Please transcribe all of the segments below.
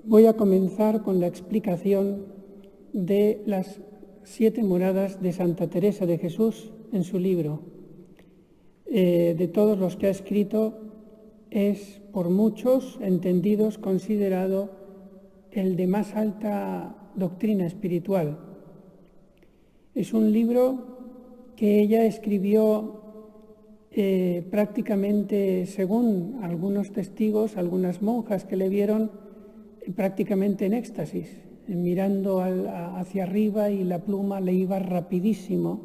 Voy a comenzar con la explicación de las 7 moradas de Santa Teresa de Jesús en su libro. De todos los que ha escrito, es por muchos entendidos considerado el de más alta doctrina espiritual. Es un libro que ella escribió prácticamente, según algunos testigos, algunas monjas que le vieron prácticamente en éxtasis, mirando hacia arriba, y la pluma le iba rapidísimo.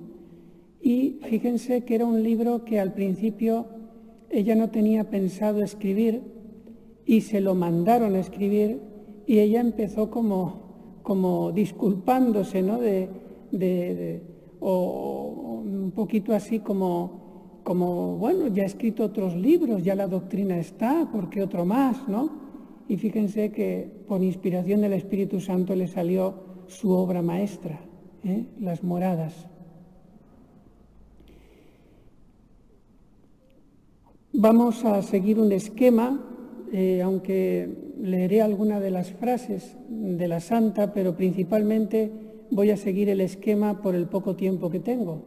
Y fíjense que era un libro que al principio ella no tenía pensado escribir y se lo mandaron a escribir, y ella empezó como disculpándose, ¿no? O un poquito así como, bueno, ya he escrito otros libros, ya la doctrina está, ¿por qué otro más, no? Y fíjense que por inspiración del Espíritu Santo le salió su obra maestra, Las Moradas. Vamos a seguir un esquema, aunque leeré alguna de las frases de la santa, pero principalmente voy a seguir el esquema por el poco tiempo que tengo.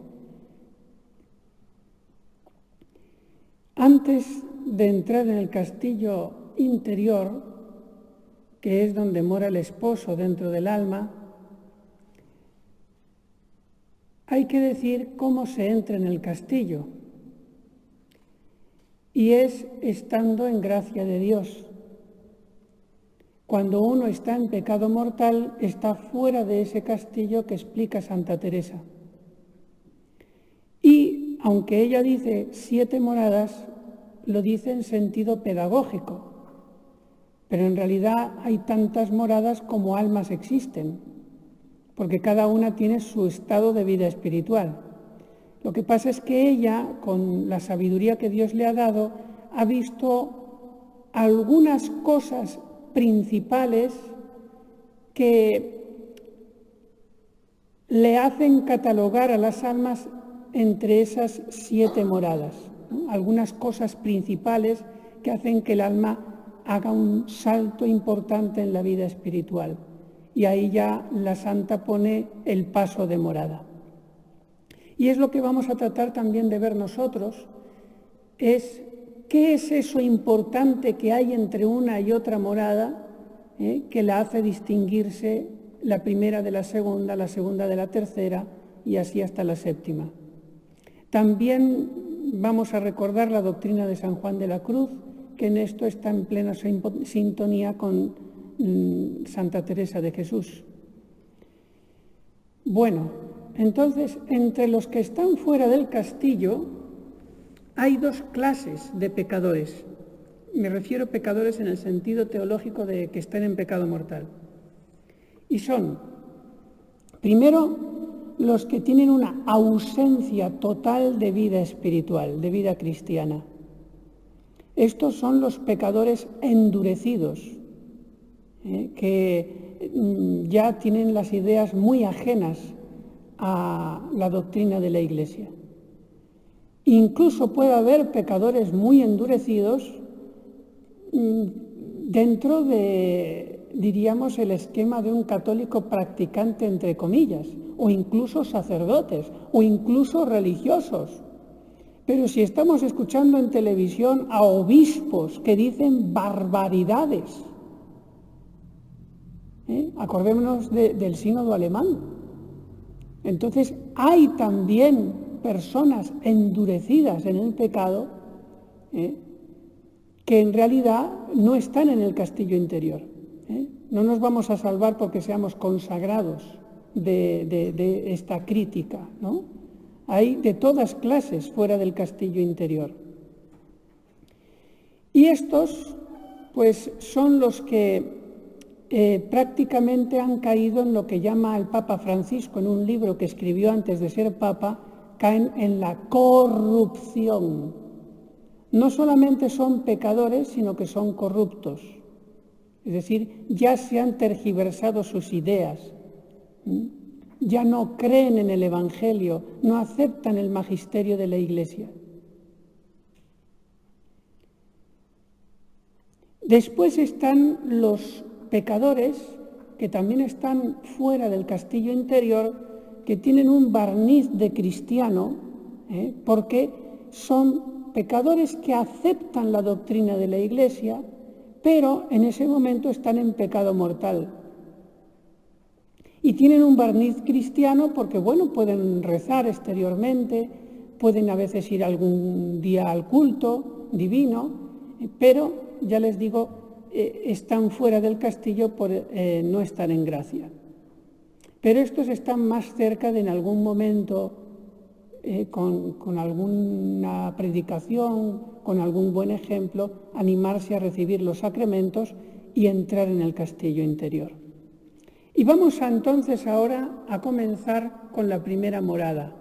Antes de entrar en el castillo interior, que es donde mora el esposo dentro del alma, hay que decir cómo se entra en el castillo. Y es estando en gracia de Dios. Cuando uno está en pecado mortal, está fuera de ese castillo que explica Santa Teresa. Y aunque ella dice 7 moradas, lo dice en sentido pedagógico. Pero en realidad hay tantas moradas como almas existen, porque cada una tiene su estado de vida espiritual. Lo que pasa es que ella, con la sabiduría que Dios le ha dado, ha visto algunas cosas principales que le hacen catalogar a las almas entre esas 7 moradas, ¿no? Algunas cosas principales que hacen que el alma haga un salto importante en la vida espiritual. Y ahí ya la santa pone el paso de morada. Y es lo que vamos a tratar también de ver nosotros, es qué es eso importante que hay entre una y otra morada, que la hace distinguirse la primera de la segunda de la tercera, y así hasta la 7ª. También vamos a recordar la doctrina de San Juan de la Cruz, que en esto está en plena sintonía con Santa Teresa de Jesús. Bueno, entonces, entre los que están fuera del castillo hay 2 clases de pecadores. Me refiero a pecadores en el sentido teológico de que estén en pecado mortal. Y son, primero, los que tienen una ausencia total de vida espiritual, de vida cristiana. Estos son los pecadores endurecidos, que ya tienen las ideas muy ajenas a la doctrina de la Iglesia. Incluso puede haber pecadores muy endurecidos dentro de, diríamos, el esquema de un católico practicante, entre comillas, o incluso sacerdotes, o incluso religiosos. Pero si estamos escuchando en televisión a obispos que dicen barbaridades, acordémonos del sínodo alemán. Entonces hay también personas endurecidas en el pecado, que en realidad no están en el castillo interior. No nos vamos a salvar porque seamos consagrados de esta crítica, ¿no? Hay de todas clases fuera del castillo interior. Y estos, pues, son los que prácticamente han caído en lo que llama el Papa Francisco en un libro que escribió antes de ser Papa, caen en la corrupción. No solamente son pecadores, sino que son corruptos. Es decir, ya se han tergiversado sus ideas. Ya no creen en el Evangelio, no aceptan el magisterio de la Iglesia. Después están los pecadores que también están fuera del castillo interior, que tienen un barniz de cristiano, porque son pecadores que aceptan la doctrina de la Iglesia, pero en ese momento están en pecado mortal. Y tienen un barniz cristiano porque, bueno, pueden rezar exteriormente, pueden a veces ir algún día al culto divino, pero, ya les digo, están fuera del castillo por no estar en gracia. Pero estos están más cerca de en algún momento, con alguna predicación, con algún buen ejemplo, animarse a recibir los sacramentos y entrar en el castillo interior. Y vamos entonces ahora a comenzar con la primera morada.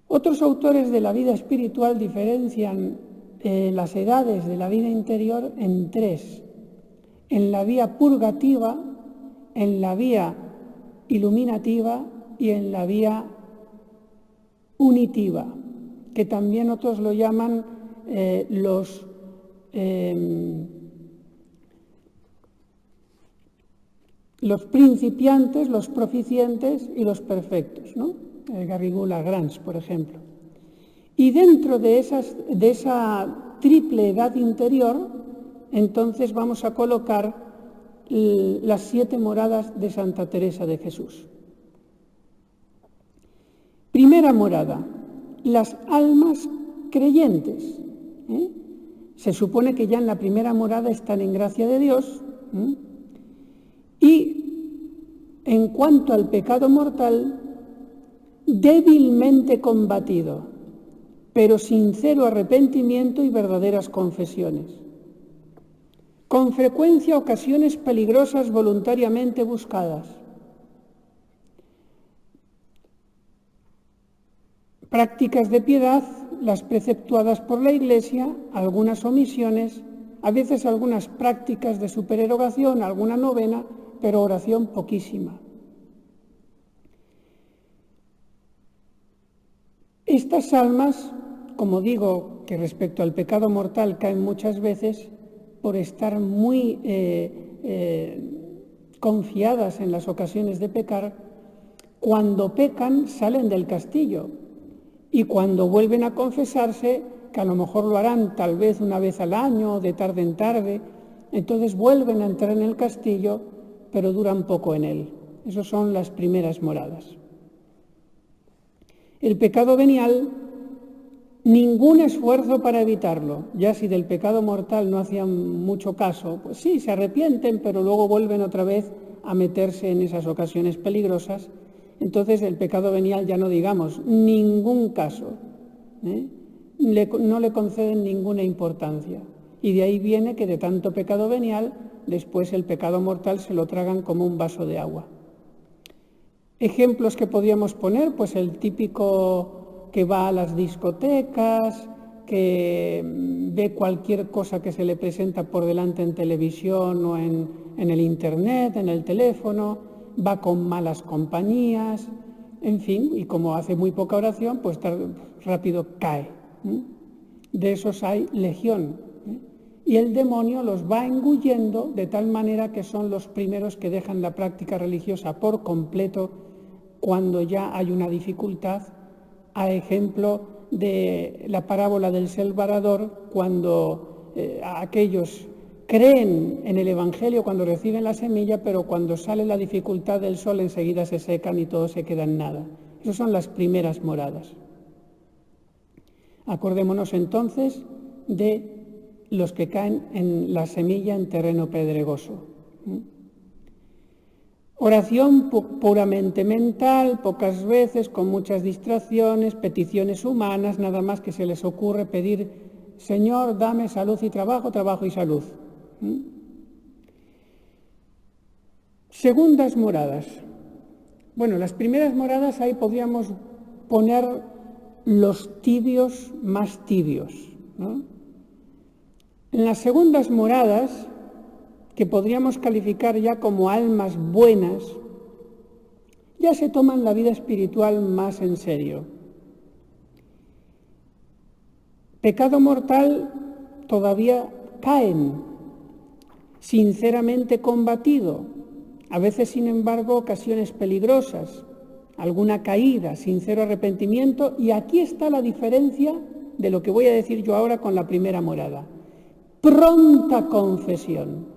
Otros autores de la vida espiritual diferencian las edades de la vida interior en tres: en la vía purgativa, en la vía iluminativa y en la vía unitiva, que también otros lo llaman los principiantes, los proficientes y los perfectos, ¿no? Garrigou-Lagrange, por ejemplo. Y dentro de esa triple edad interior, entonces vamos a colocar las 7 moradas de Santa Teresa de Jesús. Primera morada, las almas creyentes. Se supone que ya en la primera morada están en gracia de Dios. Y en cuanto al pecado mortal, débilmente combatido, pero sincero arrepentimiento y verdaderas confesiones. Con frecuencia ocasiones peligrosas voluntariamente buscadas. Prácticas de piedad, las preceptuadas por la Iglesia, algunas omisiones, a veces algunas prácticas de supererogación, alguna novena, pero oración poquísima. Estas almas, como digo, que respecto al pecado mortal caen muchas veces por estar muy confiadas en las ocasiones de pecar, cuando pecan salen del castillo y cuando vuelven a confesarse, que a lo mejor lo harán tal vez una vez al año, de tarde en tarde, entonces vuelven a entrar en el castillo, pero duran poco en él. Esas son las primeras moradas. El pecado venial, ningún esfuerzo para evitarlo. Ya si del pecado mortal no hacían mucho caso, pues sí, se arrepienten, pero luego vuelven otra vez a meterse en esas ocasiones peligrosas. Entonces el pecado venial ya no digamos, ningún caso. No le conceden ninguna importancia. Y de ahí viene que de tanto pecado venial, después el pecado mortal se lo tragan como un vaso de agua. Ejemplos que podríamos poner, pues el típico que va a las discotecas, que ve cualquier cosa que se le presenta por delante en televisión o en el internet, en el teléfono, va con malas compañías, en fin, y como hace muy poca oración, pues rápido cae. De esos hay legión. Y el demonio los va engullendo de tal manera que son los primeros que dejan la práctica religiosa por completo cuando ya hay una dificultad, a ejemplo de la parábola del sembrador, cuando aquellos creen en el Evangelio cuando reciben la semilla, pero cuando sale la dificultad del sol enseguida se secan y todo se queda en nada. Esas son las primeras moradas. Acordémonos entonces de los que caen en la semilla en terreno pedregoso. Oración puramente mental, pocas veces, con muchas distracciones, peticiones humanas, nada más que se les ocurre pedir: Señor, dame salud y trabajo, trabajo y salud. Segundas moradas. Bueno, las primeras moradas ahí podríamos poner los tibios más tibios, ¿no? En las segundas moradas, que podríamos calificar ya como almas buenas, ya se toman la vida espiritual más en serio. Pecado mortal todavía caen, sinceramente combatido, a veces, sin embargo, ocasiones peligrosas, alguna caída, sincero arrepentimiento, y aquí está la diferencia de lo que voy a decir yo ahora con la primera morada. Pronta confesión.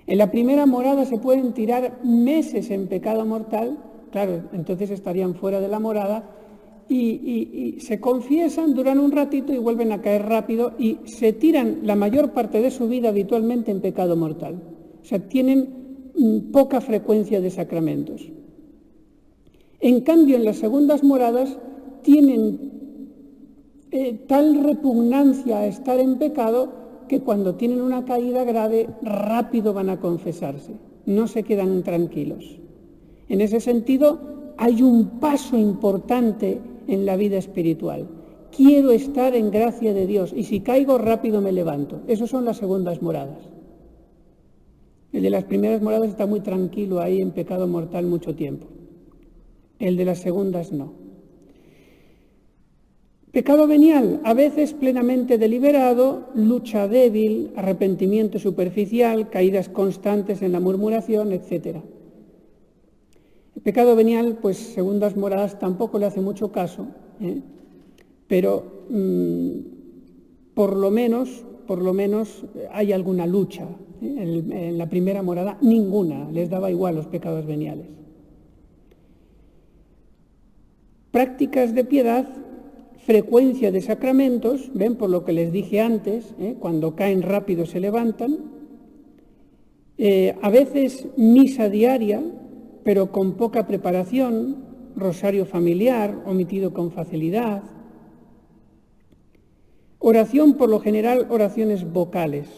En la primera morada se pueden tirar meses en pecado mortal, claro, entonces estarían fuera de la morada, y se confiesan, duran un ratito y vuelven a caer rápido y se tiran la mayor parte de su vida habitualmente en pecado mortal. O sea, tienen poca frecuencia de sacramentos. En cambio, en las segundas moradas tienen tal repugnancia a estar en pecado que cuando tienen una caída grave, rápido van a confesarse, no se quedan tranquilos. En ese sentido, hay un paso importante en la vida espiritual. Quiero estar en gracia de Dios y si caigo, rápido me levanto. Esas son las segundas moradas. El de las primeras moradas está muy tranquilo ahí en pecado mortal mucho tiempo. El de las segundas no. Pecado venial, a veces plenamente deliberado, lucha débil, arrepentimiento superficial, caídas constantes en la murmuración, etc. El pecado venial, pues segundas moradas tampoco le hace mucho caso, pero por lo menos hay alguna lucha. En la primera morada, ninguna, les daba igual los pecados veniales. Prácticas de piedad, frecuencia de sacramentos, ven por lo que les dije antes, cuando caen rápido se levantan, a veces misa diaria, pero con poca preparación, rosario familiar, omitido con facilidad, oración, por lo general oraciones vocales,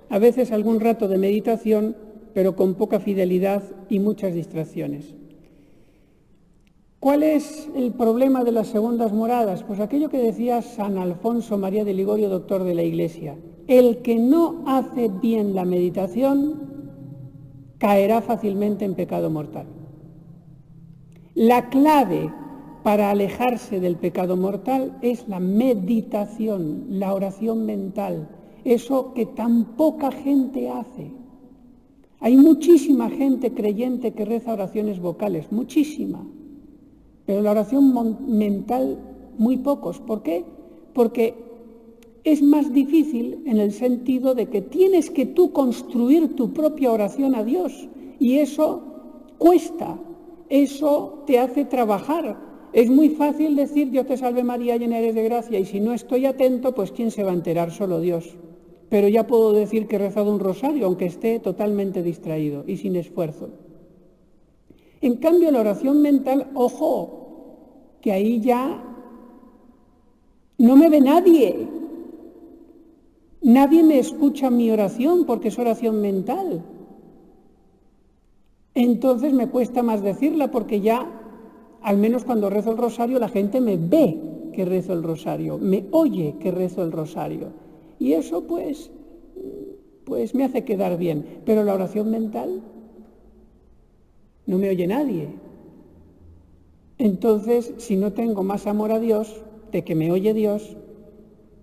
a veces algún rato de meditación, pero con poca fidelidad y muchas distracciones. ¿Cuál es el problema de las segundas moradas? Pues aquello que decía San Alfonso María de Ligorio, doctor de la Iglesia. El que no hace bien la meditación caerá fácilmente en pecado mortal. La clave para alejarse del pecado mortal es la meditación, la oración mental, eso que tan poca gente hace. Hay muchísima gente creyente que reza oraciones vocales, muchísima. Pero la oración mental, muy pocos. ¿Por qué? Porque es más difícil en el sentido de que tienes que tú construir tu propia oración a Dios. Y eso cuesta, eso te hace trabajar. Es muy fácil decir, Dios te salve María, llena eres de gracia, y si no estoy atento, pues ¿quién se va a enterar? Solo Dios. Pero ya puedo decir que he rezado un rosario, aunque esté totalmente distraído y sin esfuerzo. En cambio, la oración mental, ojo, que ahí ya no me ve nadie. Nadie me escucha mi oración porque es oración mental. Entonces me cuesta más decirla porque ya, al menos cuando rezo el rosario, la gente me ve que rezo el rosario, me oye que rezo el rosario. Y eso pues me hace quedar bien. Pero la oración mental no me oye nadie. Entonces, si no tengo más amor a Dios, de que me oye Dios,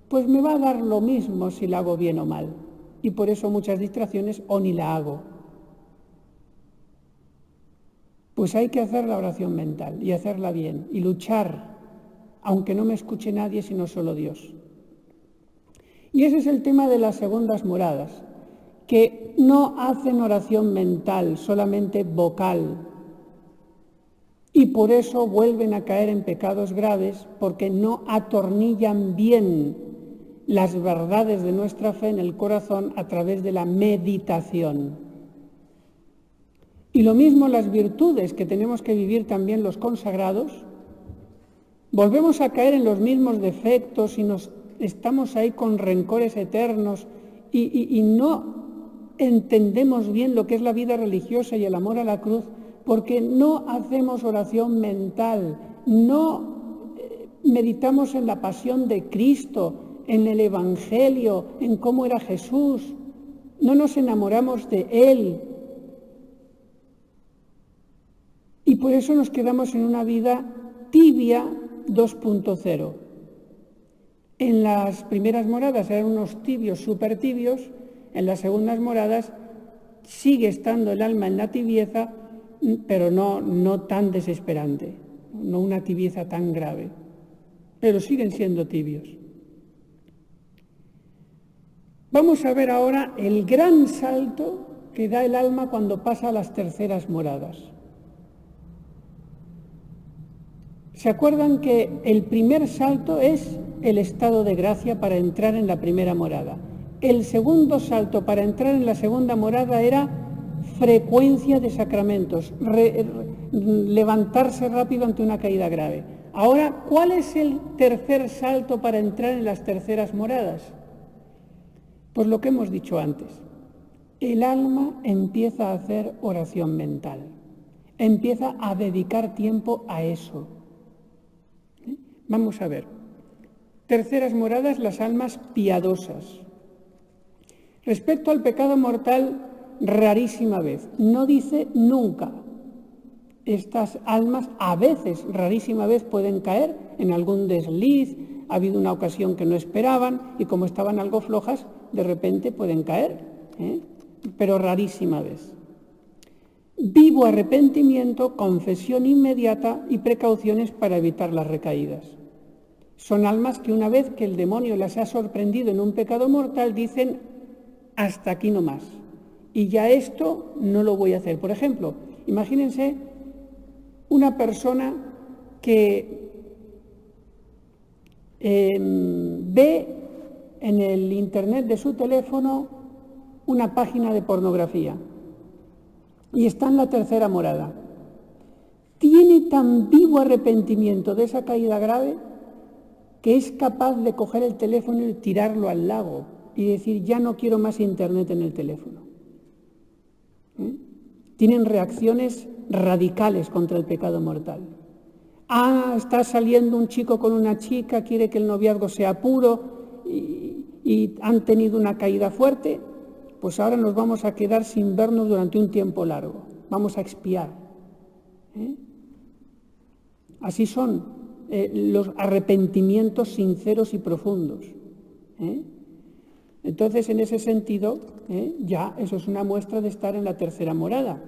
pues me va a dar lo mismo si la hago bien o mal. Y por eso muchas distracciones o ni la hago. Pues hay que hacer la oración mental y hacerla bien y luchar, aunque no me escuche nadie sino solo Dios. Y ese es el tema de las segundas moradas, que no hacen oración mental, solamente vocal. Y por eso vuelven a caer en pecados graves, porque no atornillan bien las verdades de nuestra fe en el corazón a través de la meditación. Y lo mismo las virtudes que tenemos que vivir también los consagrados, volvemos a caer en los mismos defectos y estamos ahí con rencores eternos y no entendemos bien lo que es la vida religiosa y el amor a la cruz, porque no hacemos oración mental, no meditamos en la pasión de Cristo, en el Evangelio, en cómo era Jesús, no nos enamoramos de Él. Y por eso nos quedamos en una vida tibia 2.0. En las primeras moradas eran unos tibios, súper tibios, En las segundas moradas sigue estando el alma en la tibieza, pero no tan desesperante, no una tibieza tan grave, pero siguen siendo tibios. Vamos a ver ahora el gran salto que da el alma cuando pasa a las terceras moradas. ¿Se acuerdan que el primer salto es el estado de gracia para entrar en la primera morada? El segundo salto para entrar en la segunda morada era frecuencia de sacramentos, levantarse rápido ante una caída grave. Ahora, ¿cuál es el tercer salto para entrar en las terceras moradas? Pues lo que hemos dicho antes. El alma empieza a hacer oración mental, empieza a dedicar tiempo a eso. Vamos a ver. Terceras moradas, las almas piadosas. Respecto al pecado mortal, rarísima vez. No dice nunca. Estas almas a veces, rarísima vez, pueden caer en algún desliz, ha habido una ocasión que no esperaban y como estaban algo flojas, de repente pueden caer, pero rarísima vez. Vivo arrepentimiento, confesión inmediata y precauciones para evitar las recaídas. Son almas que una vez que el demonio las ha sorprendido en un pecado mortal dicen hasta aquí no más. Y ya esto no lo voy a hacer. Por ejemplo, imagínense una persona que ve en el internet de su teléfono una página de pornografía y está en la tercera morada. Tiene tan vivo arrepentimiento de esa caída grave que es capaz de coger el teléfono y tirarlo al lago y decir, ya no quiero más internet en el teléfono. Tienen reacciones radicales contra el pecado mortal. Está saliendo un chico con una chica, quiere que el noviazgo sea puro y han tenido una caída fuerte, pues ahora nos vamos a quedar sin vernos durante un tiempo largo. Vamos a expiar. Así son los arrepentimientos sinceros y profundos. Entonces, en ese sentido, ya eso es una muestra de estar en la tercera morada.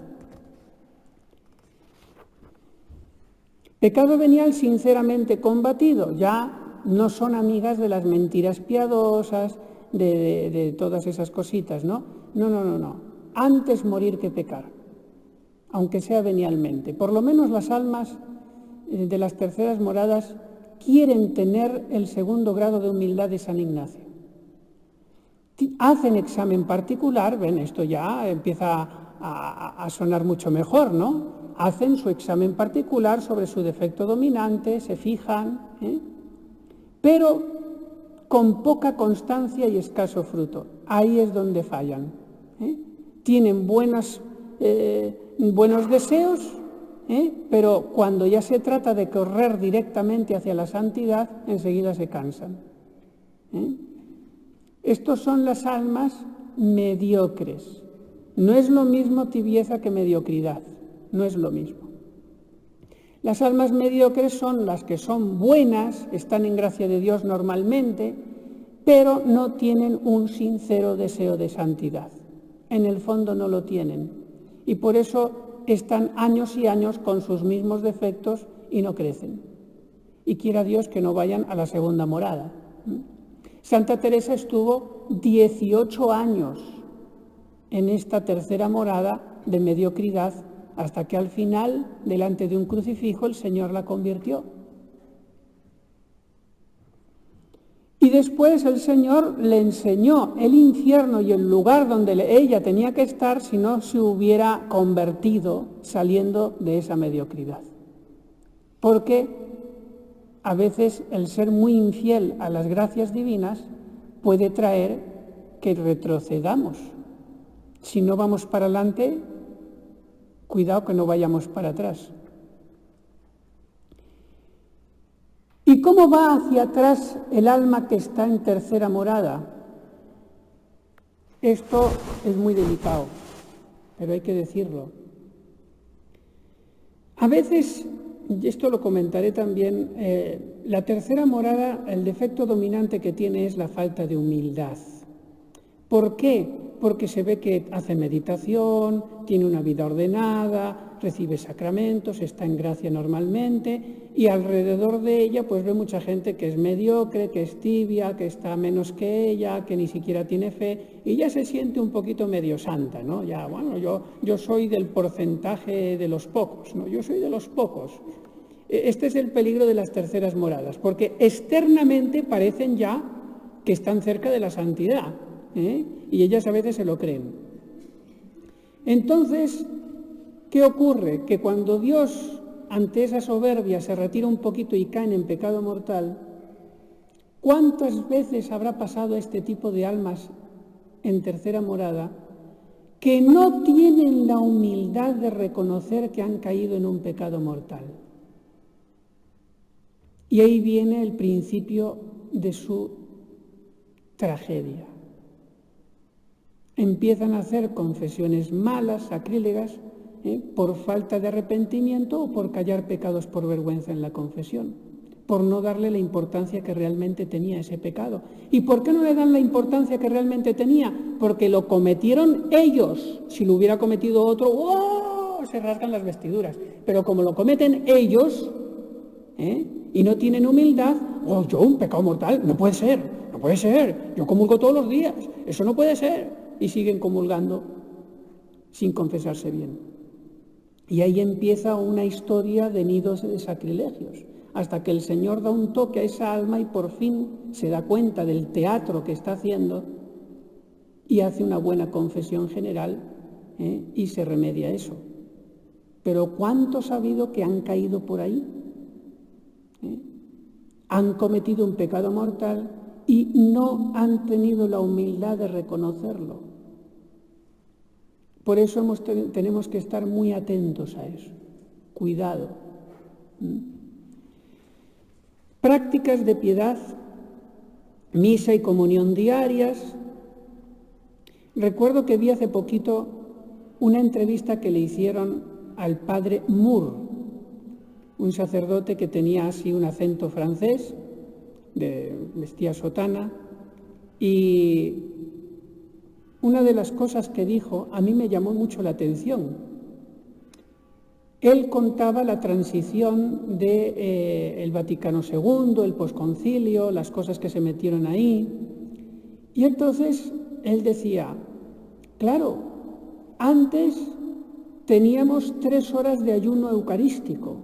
Pecado venial sinceramente combatido, ya no son amigas de las mentiras piadosas, de todas esas cositas, ¿no? No. Antes morir que pecar, aunque sea venialmente. Por lo menos las almas de las terceras moradas quieren tener el segundo grado de humildad de San Ignacio. Hacen examen particular, ven, esto ya empieza a sonar mucho mejor, ¿no? Hacen su examen particular sobre su defecto dominante, se fijan, pero con poca constancia y escaso fruto. Ahí es donde fallan. Tienen buenos deseos, pero cuando ya se trata de correr directamente hacia la santidad, enseguida se cansan. Estos son las almas mediocres. No es lo mismo tibieza que mediocridad, no es lo mismo. Las almas mediocres son las que son buenas, están en gracia de Dios normalmente, pero no tienen un sincero deseo de santidad. En el fondo no lo tienen y por eso están años y años con sus mismos defectos y no crecen. Y quiera Dios que no vayan a la segunda morada. Santa Teresa estuvo 18 años en esta tercera morada de mediocridad hasta que al final, delante de un crucifijo, el Señor la convirtió. Y después el Señor le enseñó el infierno y el lugar donde ella tenía que estar si no se hubiera convertido saliendo de esa mediocridad. Porque a veces el ser muy infiel a las gracias divinas puede traer que retrocedamos. Si no vamos para adelante, cuidado que no vayamos para atrás. ¿Y cómo va hacia atrás el alma que está en tercera morada? Esto es muy delicado, pero hay que decirlo. A veces, y esto lo comentaré también, la tercera morada, el defecto dominante que tiene es la falta de humildad. ¿Por qué? porque se ve que hace meditación, tiene una vida ordenada, recibe sacramentos, está en gracia normalmente, y alrededor de ella pues ve mucha gente que es mediocre, que es tibia, que está menos que ella, que ni siquiera tiene fe, y ya se siente un poquito medio santa, ¿no? Ya, bueno, yo soy del porcentaje de los pocos, ¿no? Yo soy de los pocos. Este es el peligro de las terceras moradas, porque externamente parecen ya que están cerca de la santidad, y ellas a veces se lo creen. Entonces, ¿qué ocurre? Que cuando Dios, ante esa soberbia, se retira un poquito y caen en pecado mortal, ¿cuántas veces habrá pasado este tipo de almas en tercera morada que no tienen la humildad de reconocer que han caído en un pecado mortal? Y ahí viene el principio de su tragedia. Empiezan a hacer confesiones malas, sacrílegas, por falta de arrepentimiento o por callar pecados por vergüenza en la confesión, por no darle la importancia que realmente tenía ese pecado. ¿Y por qué no le dan la importancia que realmente tenía? Porque lo cometieron ellos. Si lo hubiera cometido otro, ¡oh!, se rasgan las vestiduras. Pero como lo cometen ellos, y no tienen humildad, ¡oh, yo un pecado mortal! No puede ser, no puede ser. Yo comulgo todos los días, eso no puede ser. Y siguen comulgando sin confesarse bien. Y ahí empieza una historia de nidos de sacrilegios, hasta que el Señor da un toque a esa alma y por fin se da cuenta del teatro que está haciendo y hace una buena confesión general, y se remedia eso. Pero ¿cuántos ha habido que han caído por ahí? Han cometido un pecado mortal y no han tenido la humildad de reconocerlo. Por eso tenemos que estar muy atentos a eso. Cuidado. Prácticas de piedad, misa y comunión diarias. Recuerdo que vi hace poquito una entrevista que le hicieron al padre Moore, un sacerdote que tenía así un acento francés, vestía sotana, y una de las cosas que dijo a mí me llamó mucho la atención. Él contaba la transición del Vaticano II, el posconcilio, las cosas que se metieron ahí, y entonces él decía, claro, antes teníamos 3 horas de ayuno eucarístico.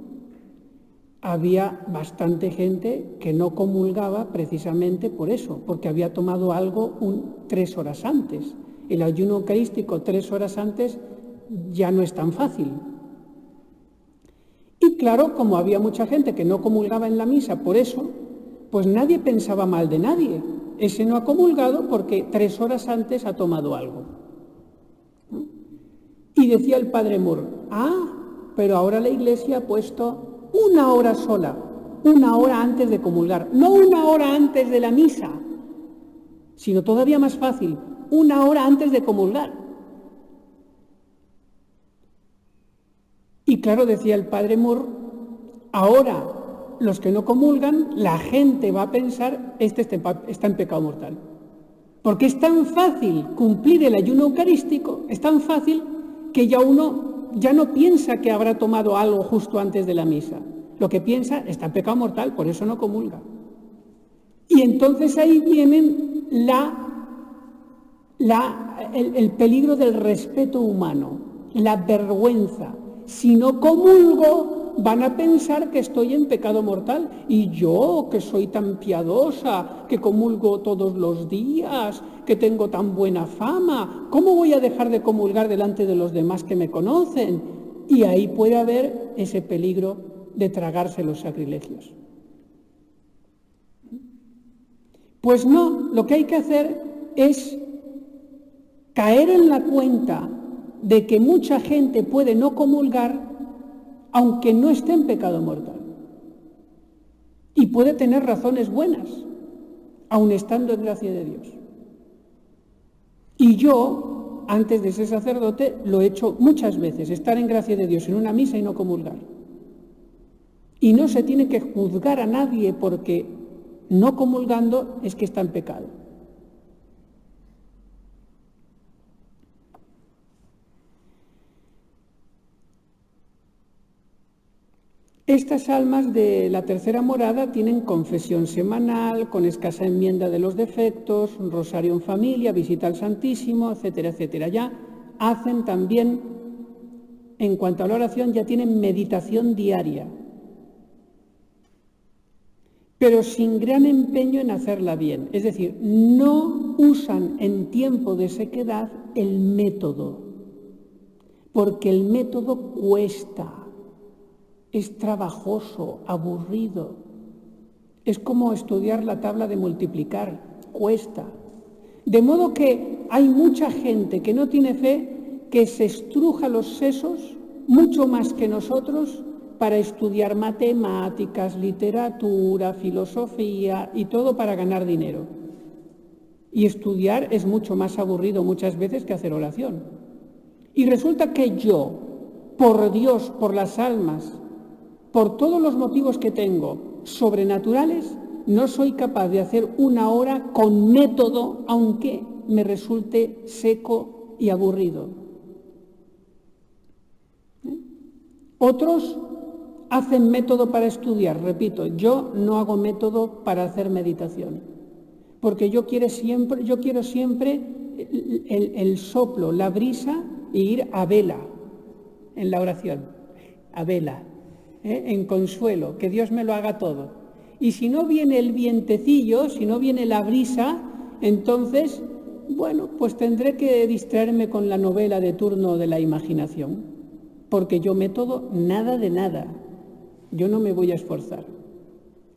Había bastante gente que no comulgaba precisamente por eso, porque había tomado algo 3 horas antes. El ayuno eucarístico 3 horas antes ya no es tan fácil. Y claro, como había mucha gente que no comulgaba en la misa por eso, pues nadie pensaba mal de nadie. Ese no ha comulgado porque 3 horas antes ha tomado algo. Y decía el padre Moore, pero ahora la Iglesia ha puesto 1 hora sola, 1 hora antes de comulgar, no 1 hora antes de la misa, sino todavía más fácil, 1 hora antes de comulgar. Y claro, decía el padre Moore, ahora los que no comulgan, la gente va a pensar, este está en pecado mortal. Porque es tan fácil cumplir el ayuno eucarístico, es tan fácil que ya uno ya no piensa que habrá tomado algo justo antes de la misa. Lo que piensa, está en pecado mortal, por eso no comulga. Y entonces ahí viene el peligro del respeto humano, la vergüenza. Si no comulgo, van a pensar que estoy en pecado mortal. Y yo, que soy tan piadosa, que comulgo todos los días, que tengo tan buena fama, ¿cómo voy a dejar de comulgar delante de los demás que me conocen? Y ahí puede haber ese peligro de tragarse los sacrilegios. Pues no, lo que hay que hacer es caer en la cuenta de que mucha gente puede no comulgar aunque no esté en pecado mortal. Y puede tener razones buenas, aun estando en gracia de Dios. Y yo, antes de ser sacerdote, lo he hecho muchas veces, estar en gracia de Dios en una misa y no comulgar. Y no se tiene que juzgar a nadie porque no comulgando es que está en pecado. Estas almas de la tercera morada tienen confesión semanal, con escasa enmienda de los defectos, rosario en familia, visita al Santísimo, etcétera, etcétera. Ya hacen también, en cuanto a la oración, ya tienen meditación diaria, pero sin gran empeño en hacerla bien. Es decir, no usan en tiempo de sequedad el método, porque el método cuesta. Es trabajoso, aburrido. Es como estudiar la tabla de multiplicar, cuesta. De modo que hay mucha gente que no tiene fe que se estruja los sesos mucho más que nosotros para estudiar matemáticas, literatura, filosofía y todo para ganar dinero. Y estudiar es mucho más aburrido muchas veces que hacer oración. Y resulta que yo, por Dios, por las almas, por todos los motivos que tengo sobrenaturales, no soy capaz de hacer una hora con método, aunque me resulte seco y aburrido. Otros hacen método para estudiar, repito, yo no hago método para hacer meditación, porque yo quiero siempre el soplo, la brisa, e ir a vela en la oración, a vela. En consuelo, que Dios me lo haga todo. Y si no viene el vientecillo, si no viene la brisa, entonces, bueno, pues tendré que distraerme con la novela de turno de la imaginación, porque yo método nada de nada, yo no me voy a esforzar.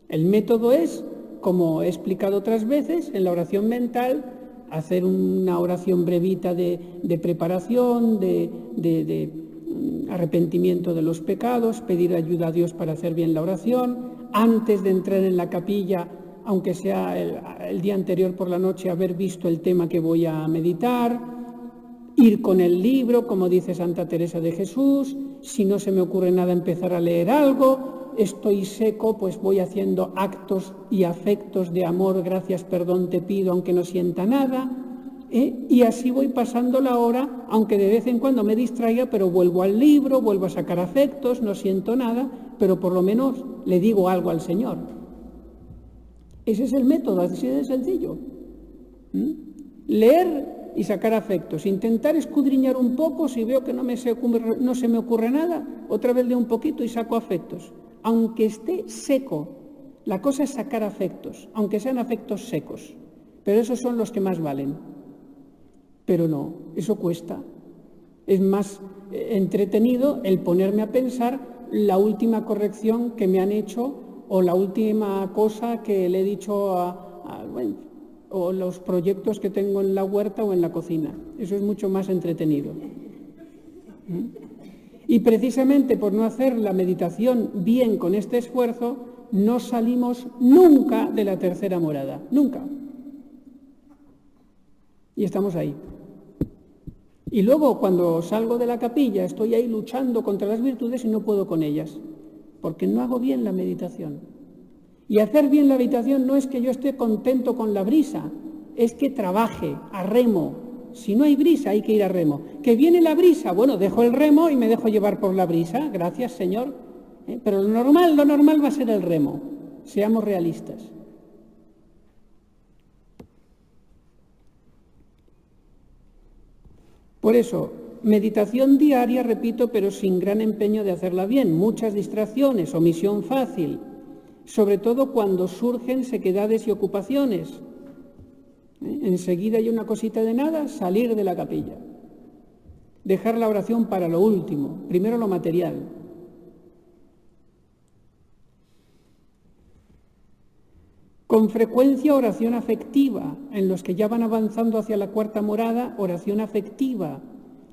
El método es, como he explicado otras veces, en la oración mental, hacer una oración brevita de preparación, de arrepentimiento de los pecados, pedir ayuda a Dios para hacer bien la oración, antes de entrar en la capilla, aunque sea el día anterior por la noche, haber visto el tema que voy a meditar, ir con el libro, como dice Santa Teresa de Jesús, si no se me ocurre nada empezar a leer algo, estoy seco, pues voy haciendo actos y afectos de amor, gracias, perdón te pido, aunque no sienta nada. Y así voy pasando la hora, aunque de vez en cuando me distraiga, pero vuelvo al libro, vuelvo a sacar afectos, no siento nada, pero por lo menos le digo algo al Señor. Ese es el método, así de sencillo. Leer y sacar afectos, intentar escudriñar un poco, si veo que no se me ocurre nada, otra vez leo un poquito y saco afectos. Aunque esté seco, la cosa es sacar afectos, aunque sean afectos secos, pero esos son los que más valen. Pero no, eso cuesta. Es más entretenido el ponerme a pensar la última corrección que me han hecho o la última cosa que le he dicho o los proyectos que tengo en la huerta o en la cocina. Eso es mucho más entretenido. Y precisamente por no hacer la meditación bien con este esfuerzo, no salimos nunca de la tercera morada, nunca. Y estamos ahí. Y luego, cuando salgo de la capilla, estoy ahí luchando contra las virtudes y no puedo con ellas, porque no hago bien la meditación. Y hacer bien la meditación no es que yo esté contento con la brisa, es que trabaje a remo. Si no hay brisa, hay que ir a remo. ¿Que viene la brisa? Bueno, dejo el remo y me dejo llevar por la brisa, gracias, Señor. Pero lo normal va a ser el remo, seamos realistas. Por eso, meditación diaria, repito, pero sin gran empeño de hacerla bien. Muchas distracciones, omisión fácil, sobre todo cuando surgen sequedades y ocupaciones. Enseguida hay una cosita de nada, salir de la capilla. Dejar la oración para lo último, primero lo material. Con frecuencia oración afectiva, en los que ya van avanzando hacia la cuarta morada, oración afectiva,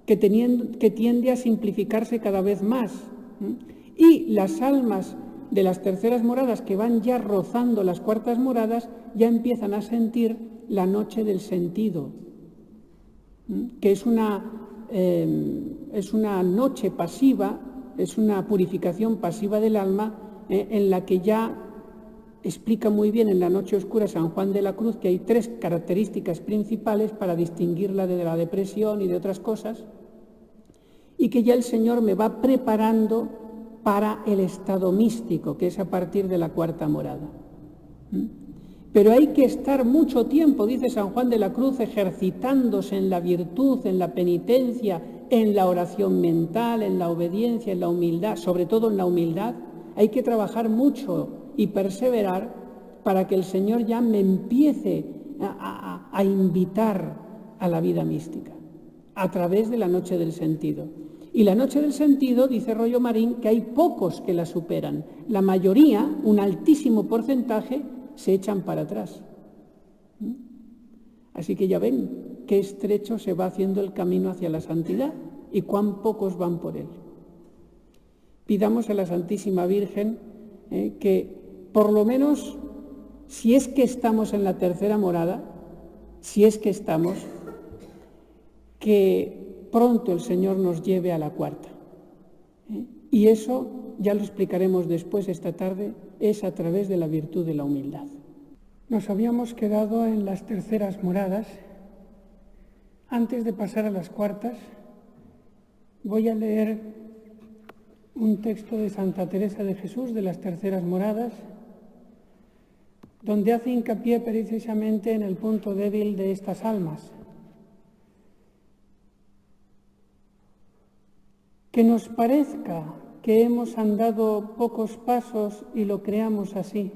que tiende a simplificarse cada vez más. Y las almas de las terceras moradas que van ya rozando las cuartas moradas, ya empiezan a sentir la noche del sentido, que es una noche pasiva, es una purificación pasiva del alma, en la que ya explica muy bien en la noche oscura San Juan de la Cruz que hay 3 características principales para distinguirla de la depresión y de otras cosas, y que ya el Señor me va preparando para el estado místico, que es a partir de la cuarta morada. Pero hay que estar mucho tiempo, dice San Juan de la Cruz, ejercitándose en la virtud, en la penitencia, en la oración mental, en la obediencia, en la humildad, sobre todo en la humildad. Hay que trabajar mucho y perseverar para que el Señor ya me empiece a invitar a la vida mística, a través de la noche del sentido. Y la noche del sentido, dice Rollo Marín, que hay pocos que la superan. La mayoría, un altísimo porcentaje, se echan para atrás. Así que ya ven qué estrecho se va haciendo el camino hacia la santidad y cuán pocos van por él. Pidamos a la Santísima Virgen que por lo menos, si es que estamos en la tercera morada, si es que estamos, que pronto el Señor nos lleve a la cuarta. Y eso, ya lo explicaremos después esta tarde, es a través de la virtud de la humildad. Nos habíamos quedado en las terceras moradas. Antes de pasar a las cuartas, voy a leer un texto de Santa Teresa de Jesús, de las terceras moradas, donde hace hincapié precisamente en el punto débil de estas almas. Que nos parezca que hemos andado pocos pasos y lo creamos así,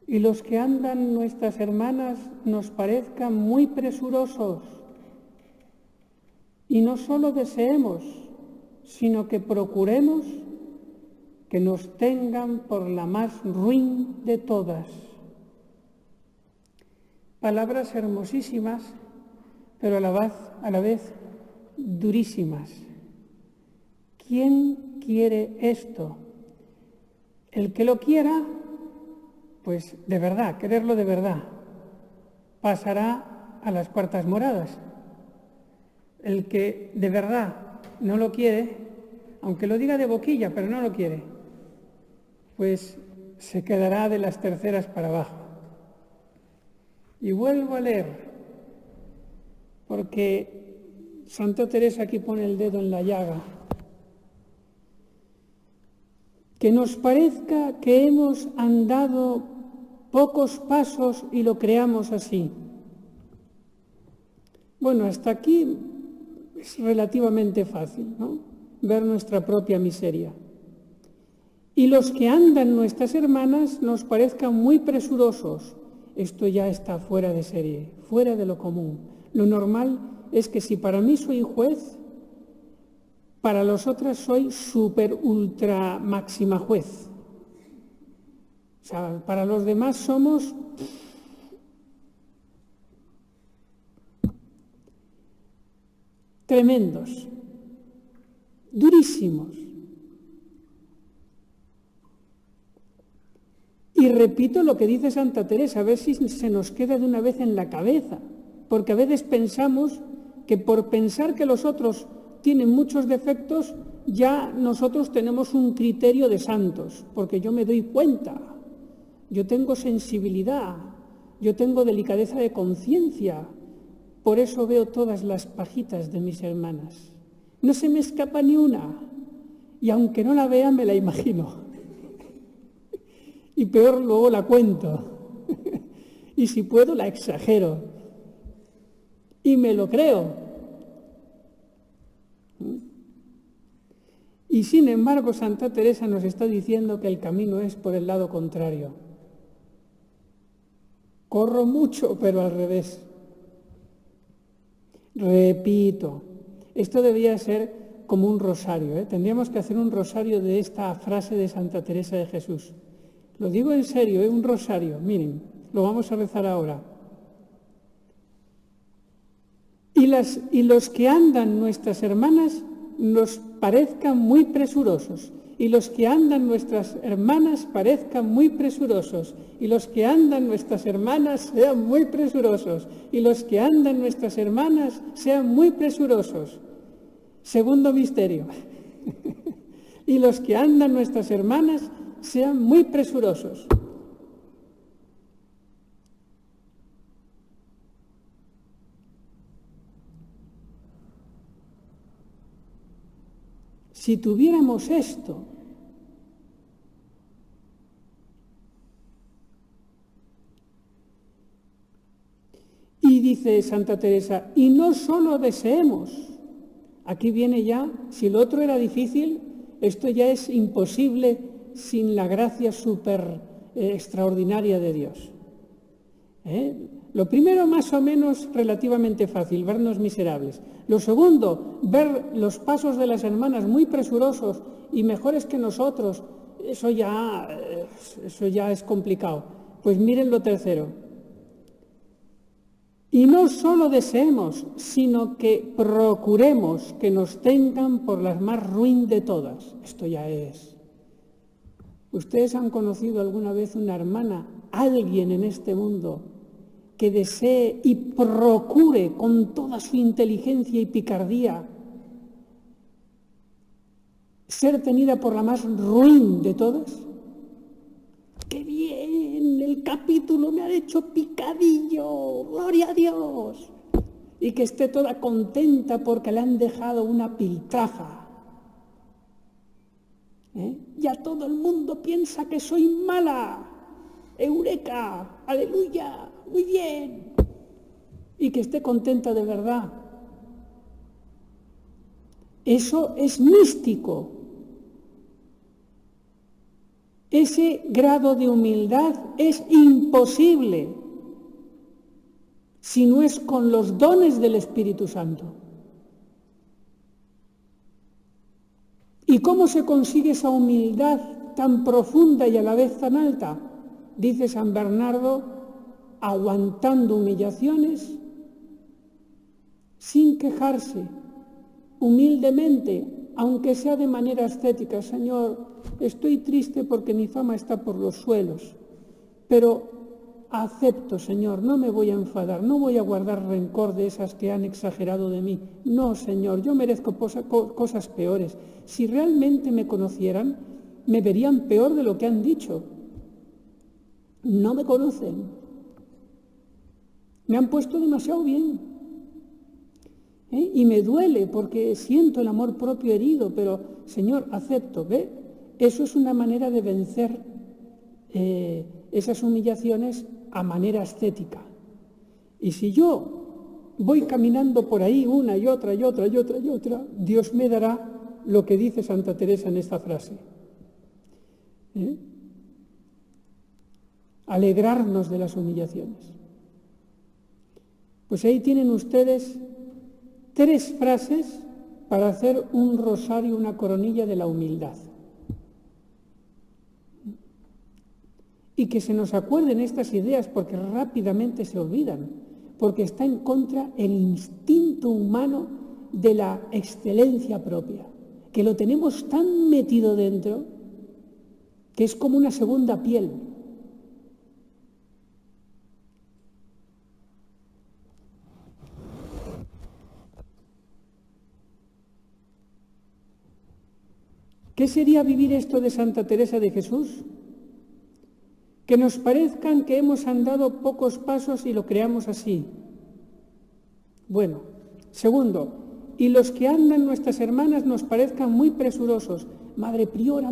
y los que andan nuestras hermanas nos parezcan muy presurosos, y no solo deseemos, sino que procuremos que nos tengan por la más ruin de todas. Palabras hermosísimas, pero a la vez durísimas. ¿Quién quiere esto? El que lo quiera, pues de verdad, quererlo de verdad, pasará a las cuartas moradas. El que de verdad no lo quiere, aunque lo diga de boquilla, pero no lo quiere, pues se quedará de las terceras para abajo. Y vuelvo a leer, porque Santa Teresa aquí pone el dedo en la llaga. Que nos parezca que hemos andado pocos pasos y lo creamos así. Bueno, hasta aquí es relativamente fácil, ¿no? Ver nuestra propia miseria. Y los que andan nuestras hermanas nos parezcan muy presurosos. Esto ya está fuera de serie, fuera de lo común. Lo normal es que si para mí soy juez, para los otros soy super ultra máxima juez. O sea, para los demás somos tremendos, durísimos. Y repito lo que dice Santa Teresa, a ver si se nos queda de una vez en la cabeza, porque a veces pensamos que por pensar que los otros tienen muchos defectos, ya nosotros tenemos un criterio de santos, porque yo me doy cuenta, yo tengo sensibilidad, yo tengo delicadeza de conciencia, por eso veo todas las pajitas de mis hermanas. No se me escapa ni una, y aunque no la vea, me la imagino. Y peor, luego la cuento. Y si puedo, la exagero. Y me lo creo. Y sin embargo, Santa Teresa nos está diciendo que el camino es por el lado contrario. Corro mucho, pero al revés. Repito, esto debería ser como un rosario, ¿eh? Tendríamos que hacer un rosario de esta frase de Santa Teresa de Jesús. Lo digo en serio, ¿eh? Un rosario, miren, lo vamos a rezar ahora. Y los que andan nuestras hermanas nos parezcan muy presurosos, y los que andan nuestras hermanas parezcan muy presurosos, y los que andan nuestras hermanas sean muy presurosos, y los que andan nuestras hermanas sean muy presurosos. Segundo misterio. Y los que andan nuestras hermanas sean muy presurosos. Si tuviéramos esto, y dice Santa Teresa, y no solo deseemos, aquí viene ya, si lo otro era difícil, esto ya es imposible sin la gracia extraordinaria de Dios. Lo primero, más o menos relativamente fácil, vernos miserables. Lo segundo, ver los pasos de las hermanas muy presurosos y mejores que nosotros, eso ya es complicado. Pues miren lo tercero. Y no solo deseemos, sino que procuremos que nos tengan por las más ruin de todas. Esto ya es. ¿Ustedes han conocido alguna vez una hermana, alguien en este mundo, que desee y procure con toda su inteligencia y picardía ser tenida por la más ruin de todas? ¡Qué bien! El capítulo me ha hecho picadillo, ¡gloria a Dios! Y que esté toda contenta porque le han dejado una piltrafa. Ya todo el mundo piensa que soy mala. ¡Eureka! ¡Aleluya! ¡Muy bien! Y que esté contenta de verdad. Eso es místico. Ese grado de humildad es imposible si no es con los dones del Espíritu Santo. ¿Y cómo se consigue esa humildad tan profunda y a la vez tan alta? Dice San Bernardo, aguantando humillaciones, sin quejarse, humildemente, aunque sea de manera ascética. Señor, estoy triste porque mi fama está por los suelos, pero acepto, Señor, no me voy a enfadar, no voy a guardar rencor de esas que han exagerado de mí. No, Señor, yo merezco cosas peores. Si realmente me conocieran, me verían peor de lo que han dicho. No me conocen. Me han puesto demasiado bien. Y me duele porque siento el amor propio herido, pero, Señor, acepto, ¿ve? Eso es una manera de vencer esas humillaciones a manera ascética. Y si yo voy caminando por ahí una y otra y otra y otra y otra, Dios me dará lo que dice Santa Teresa en esta frase. Alegrarnos de las humillaciones. Pues ahí tienen ustedes 3 frases para hacer un rosario, una coronilla de la humildad. Y que se nos acuerden estas ideas porque rápidamente se olvidan, porque está en contra el instinto humano de la excelencia propia, que lo tenemos tan metido dentro que es como una segunda piel. ¿Qué sería vivir esto de Santa Teresa de Jesús? Que nos parezcan que hemos andado pocos pasos y lo creamos así. Bueno, segundo, y los que andan nuestras hermanas nos parezcan muy presurosos. Madre Priora,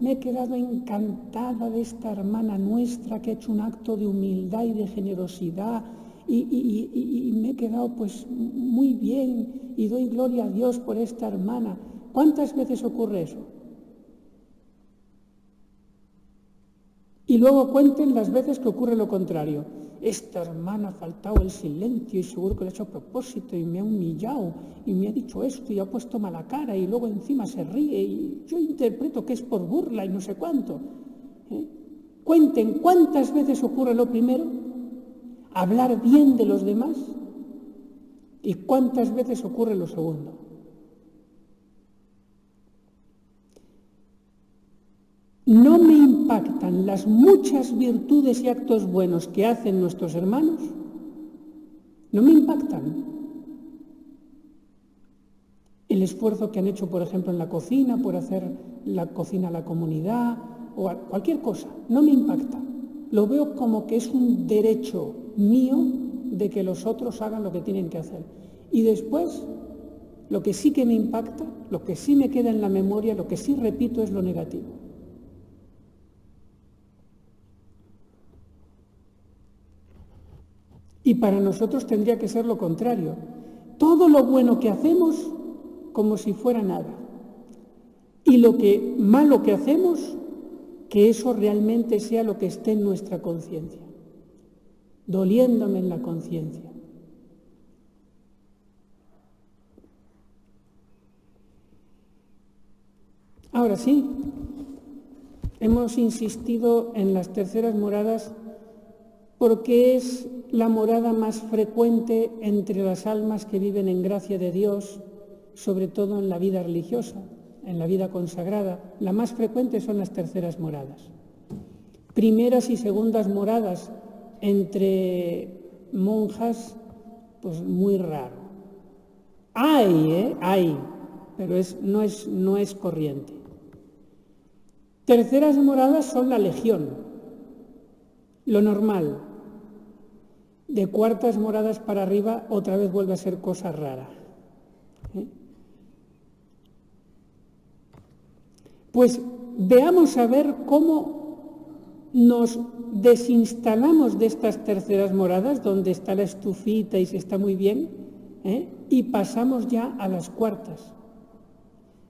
me he quedado encantada de esta hermana nuestra que ha hecho un acto de humildad y de generosidad y me he quedado pues muy bien y doy gloria a Dios por esta hermana. ¿Cuántas veces ocurre eso? Y luego cuenten las veces que ocurre lo contrario. Esta hermana ha faltado el silencio y seguro que lo ha hecho a propósito y me ha humillado y me ha dicho esto y ha puesto mala cara y luego encima se ríe y yo interpreto que es por burla y no sé cuánto. Cuenten cuántas veces ocurre lo primero, hablar bien de los demás, y cuántas veces ocurre lo segundo. No me impactan las muchas virtudes y actos buenos que hacen nuestros hermanos, no me impactan. El esfuerzo que han hecho, por ejemplo, en la cocina, por hacer la cocina a la comunidad, o cualquier cosa, no me impacta. Lo veo como que es un derecho mío de que los otros hagan lo que tienen que hacer. Y después, Lo que sí que me impacta, lo que sí me queda en la memoria, lo que sí repito es lo negativo. Y para nosotros tendría que ser lo contrario. Todo lo bueno que hacemos como si fuera nada. Y lo que malo que hacemos, que eso realmente sea lo que esté en nuestra conciencia, doliéndome en la conciencia. Ahora sí, hemos insistido en las terceras moradas porque es la morada más frecuente entre las almas que viven en gracia de Dios, sobre todo en la vida religiosa, en la vida consagrada. La más frecuente son las terceras moradas. Primeras y segundas moradas entre monjas, pues muy raro. Hay, pero no es corriente. Terceras moradas son la legión, lo normal. De cuartas moradas para arriba otra vez vuelve a ser cosa rara. Pues veamos a ver cómo nos desinstalamos de estas terceras moradas, donde está la estufita y se está muy bien, y pasamos ya a las cuartas.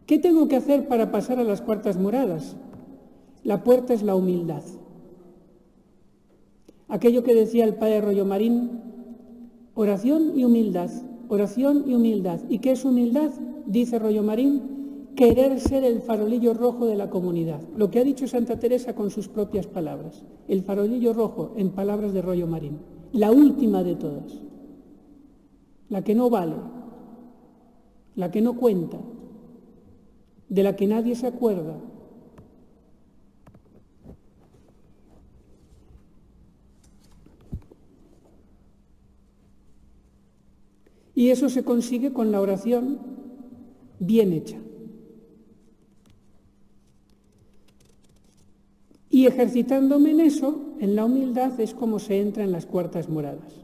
¿Qué tengo que hacer para pasar a las cuartas moradas? La puerta es la humildad. Aquello que decía el padre Rollo Marín, oración y humildad, oración y humildad. ¿Y qué es humildad? Dice Rollo Marín, querer ser el farolillo rojo de la comunidad. Lo que ha dicho Santa Teresa con sus propias palabras. El farolillo rojo en palabras de Rollo Marín. La última de todas. La que no vale. La que no cuenta. De la que nadie se acuerda. Y eso se consigue con la oración bien hecha. Y ejercitándome en eso, en la humildad, es como se entra en las cuartas moradas.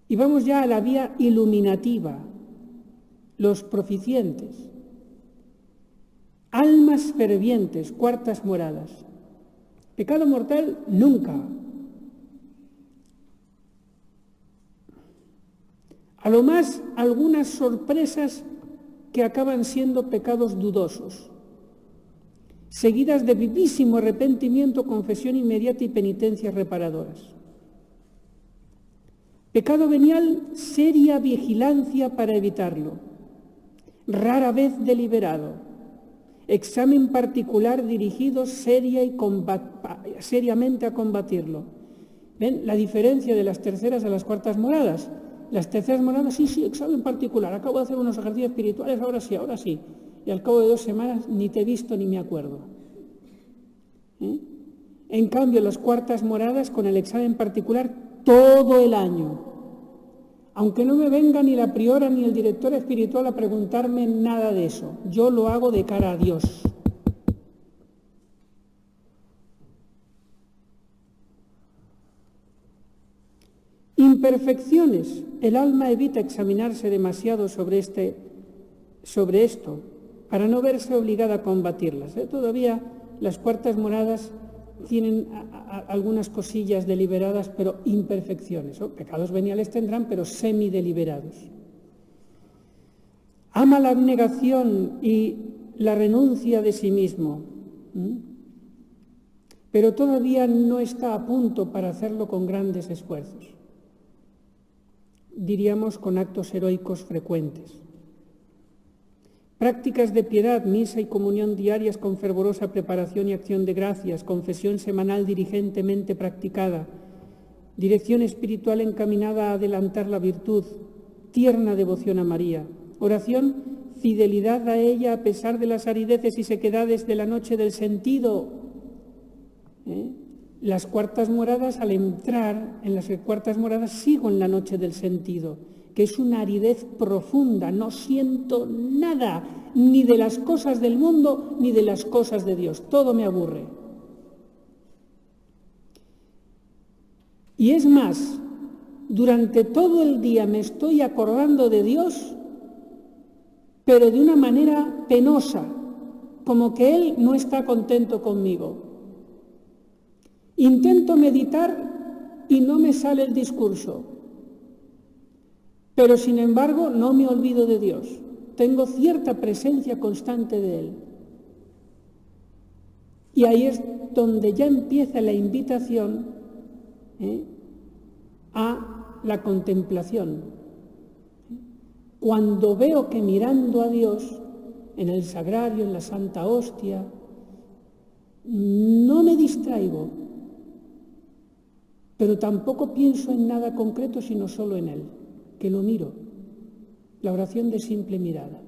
Y vamos ya a la vía iluminativa, los proficientes. Almas fervientes, cuartas moradas. Pecado mortal, nunca. A lo más, algunas sorpresas que acaban siendo pecados dudosos, seguidas de vivísimo arrepentimiento, confesión inmediata y penitencias reparadoras. Pecado venial, seria vigilancia para evitarlo, rara vez deliberado, examen particular dirigido seriamente a combatirlo. ¿Ven la diferencia de las terceras a las cuartas moradas? Las terceras moradas, sí, examen particular, acabo de hacer unos ejercicios espirituales, ahora sí. Y al cabo de 2 semanas ni te he visto ni me acuerdo. En cambio, las cuartas moradas, con el examen particular, todo el año. Aunque no me venga ni la priora ni el director espiritual a preguntarme nada de eso, yo lo hago de cara a Dios. Imperfecciones. El alma evita examinarse demasiado sobre esto, para no verse obligada a combatirlas. Todavía las cuartas moradas tienen algunas cosillas deliberadas, pero imperfecciones. Pecados veniales tendrán, pero semideliberados. Ama la abnegación y la renuncia de sí mismo, pero todavía no está a punto para hacerlo con grandes esfuerzos. Diríamos con actos heroicos frecuentes. Prácticas de piedad, misa y comunión diarias con fervorosa preparación y acción de gracias, confesión semanal diligentemente practicada, dirección espiritual encaminada a adelantar la virtud, tierna devoción a María, oración, fidelidad a ella a pesar de las arideces y sequedades de la noche del sentido. Las cuartas moradas, al entrar en las cuartas moradas, sigo en la noche del sentido, que es una aridez profunda, no siento nada, ni de las cosas del mundo, ni de las cosas de Dios, todo me aburre. Y es más, durante todo el día me estoy acordando de Dios pero de una manera penosa, como que Él no está contento conmigo. Intento meditar y no me sale el discurso, pero sin embargo no me olvido de Dios. Tengo cierta presencia constante de Él. Y ahí es donde ya empieza la invitación a la contemplación. Cuando veo que mirando a Dios, en el sagrario, en la Santa Hostia, no me distraigo, pero tampoco pienso en nada concreto, sino solo en Él, que lo miro. La oración de simple mirada.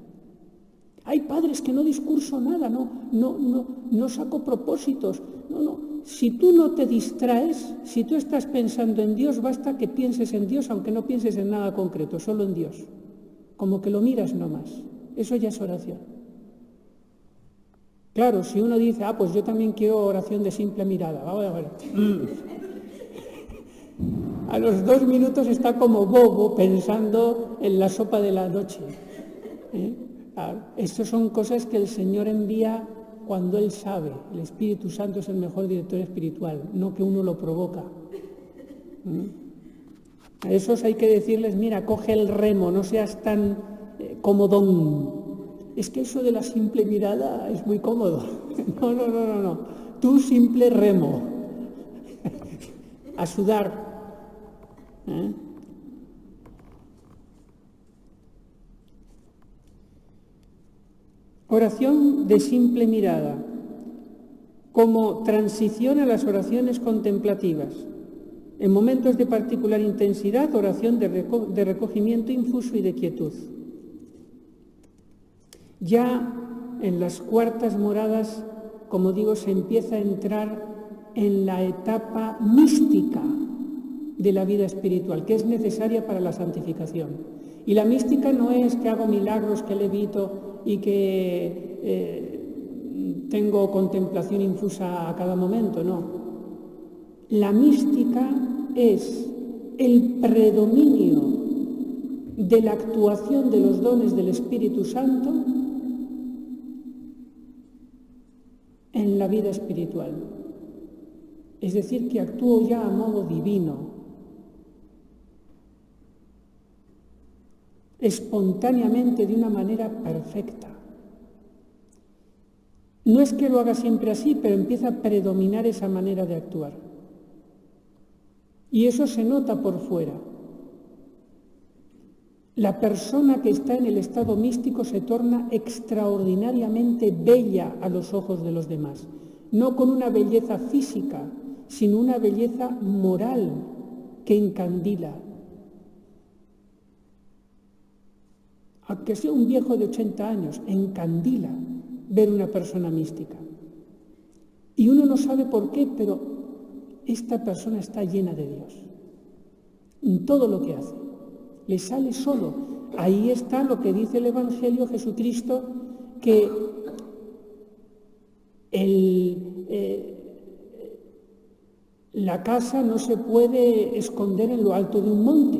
Hay padres que no discurso nada, no saco propósitos. No. Si tú no te distraes, si tú estás pensando en Dios, basta que pienses en Dios, aunque no pienses en nada concreto, solo en Dios. Como que lo miras nomás. Eso ya es oración. Claro, si uno dice, pues yo también quiero oración de simple mirada. Vamos a ver. A los 2 minutos está como bobo pensando en la sopa de la noche. Estas son cosas que el Señor envía cuando Él sabe. El Espíritu Santo es el mejor director espiritual, no que uno lo provoca. A esos hay que decirles, mira, coge el remo, no seas tan comodón. Es que eso de la simple mirada es muy cómodo. No. Tú simple remo. A sudar. Oración de simple mirada, como transición a las oraciones contemplativas. En momentos de particular intensidad, oración de recogimiento infuso y de quietud. Ya en las cuartas moradas, como digo, se empieza a entrar en la etapa mística de la vida espiritual, que es necesaria para la santificación. Y la mística no es que hago milagros, que levito y que tengo contemplación infusa a cada momento, no. La mística es el predominio de la actuación de los dones del Espíritu Santo en la vida espiritual. Es decir, que actúo ya a modo divino, espontáneamente, de una manera perfecta. No es que lo haga siempre así, pero empieza a predominar esa manera de actuar. Y eso se nota por fuera. La persona que está en el estado místico se torna extraordinariamente bella a los ojos de los demás. No con una belleza física, sino una belleza moral que encandila. Aunque sea un viejo de 80 años, encandila ver una persona mística. Y uno no sabe por qué, pero esta persona está llena de Dios. En todo lo que hace. Le sale solo. Ahí está lo que dice el Evangelio, Jesucristo, que la casa no se puede esconder en lo alto de un monte.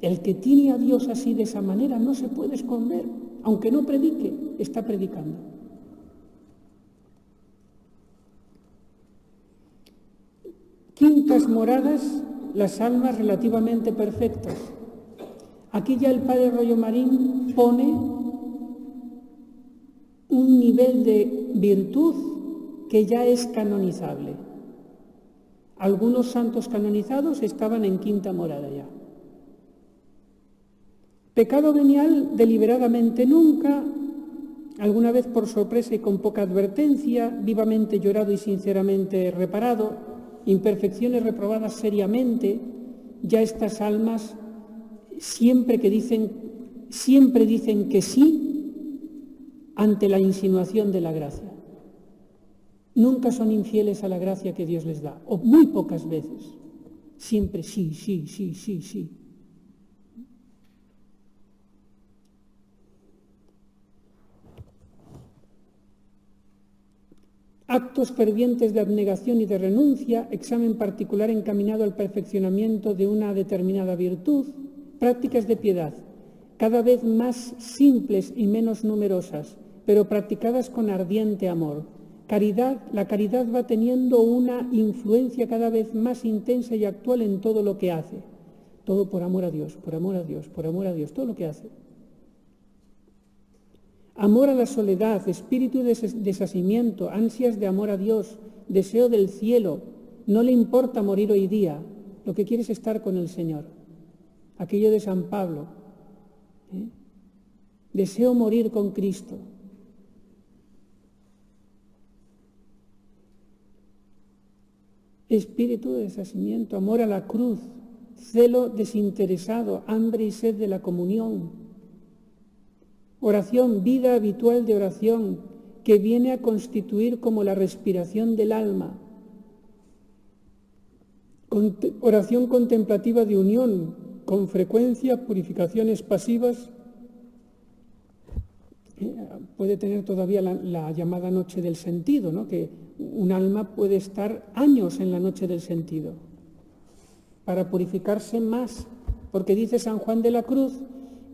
El que tiene a Dios así, de esa manera, no se puede esconder. Aunque no predique, está predicando. Quintas moradas, las almas relativamente perfectas. Aquí ya el padre Rollo Marín pone un nivel de virtud que ya es canonizable. Algunos santos canonizados estaban en quinta morada ya. Pecado venial, deliberadamente nunca, alguna vez por sorpresa y con poca advertencia, vivamente llorado y sinceramente reparado, imperfecciones reprobadas seriamente, ya estas almas siempre dicen que sí ante la insinuación de la gracia. Nunca son infieles a la gracia que Dios les da, o muy pocas veces. Siempre sí. Actos fervientes de abnegación y de renuncia, examen particular encaminado al perfeccionamiento de una determinada virtud, prácticas de piedad, cada vez más simples y menos numerosas, pero practicadas con ardiente amor. La caridad va teniendo una influencia cada vez más intensa y actual en todo lo que hace. Todo por amor a Dios, por amor a Dios, por amor a Dios, todo lo que hace. Amor a la soledad, espíritu de desasimiento, ansias de amor a Dios, deseo del cielo. No le importa morir hoy día, lo que quiere es estar con el Señor. Aquello de San Pablo. Deseo morir con Cristo. Espíritu de desasimiento, amor a la cruz, celo desinteresado, hambre y sed de la comunión. Oración, vida habitual de oración, que viene a constituir como la respiración del alma. Oración contemplativa de unión, con frecuencia, purificaciones pasivas. Puede tener todavía la llamada noche del sentido, ¿no? Que un alma puede estar años en la noche del sentido para purificarse más, porque dice San Juan de la Cruz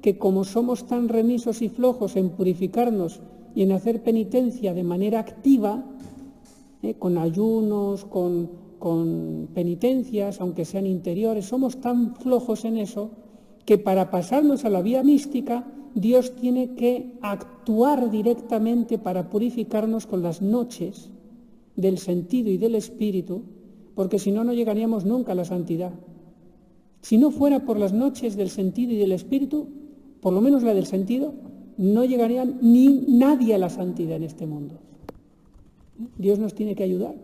que como somos tan remisos y flojos en purificarnos y en hacer penitencia de manera activa, con ayunos, con penitencias, aunque sean interiores, somos tan flojos en eso que para pasarnos a la vía mística Dios tiene que actuar directamente para purificarnos con las noches del sentido y del espíritu, porque si no, no llegaríamos nunca a la santidad. Si no fuera por las noches del sentido y del espíritu, por lo menos la del sentido, no llegaría ni nadie a la santidad en este mundo. Dios nos tiene que ayudar.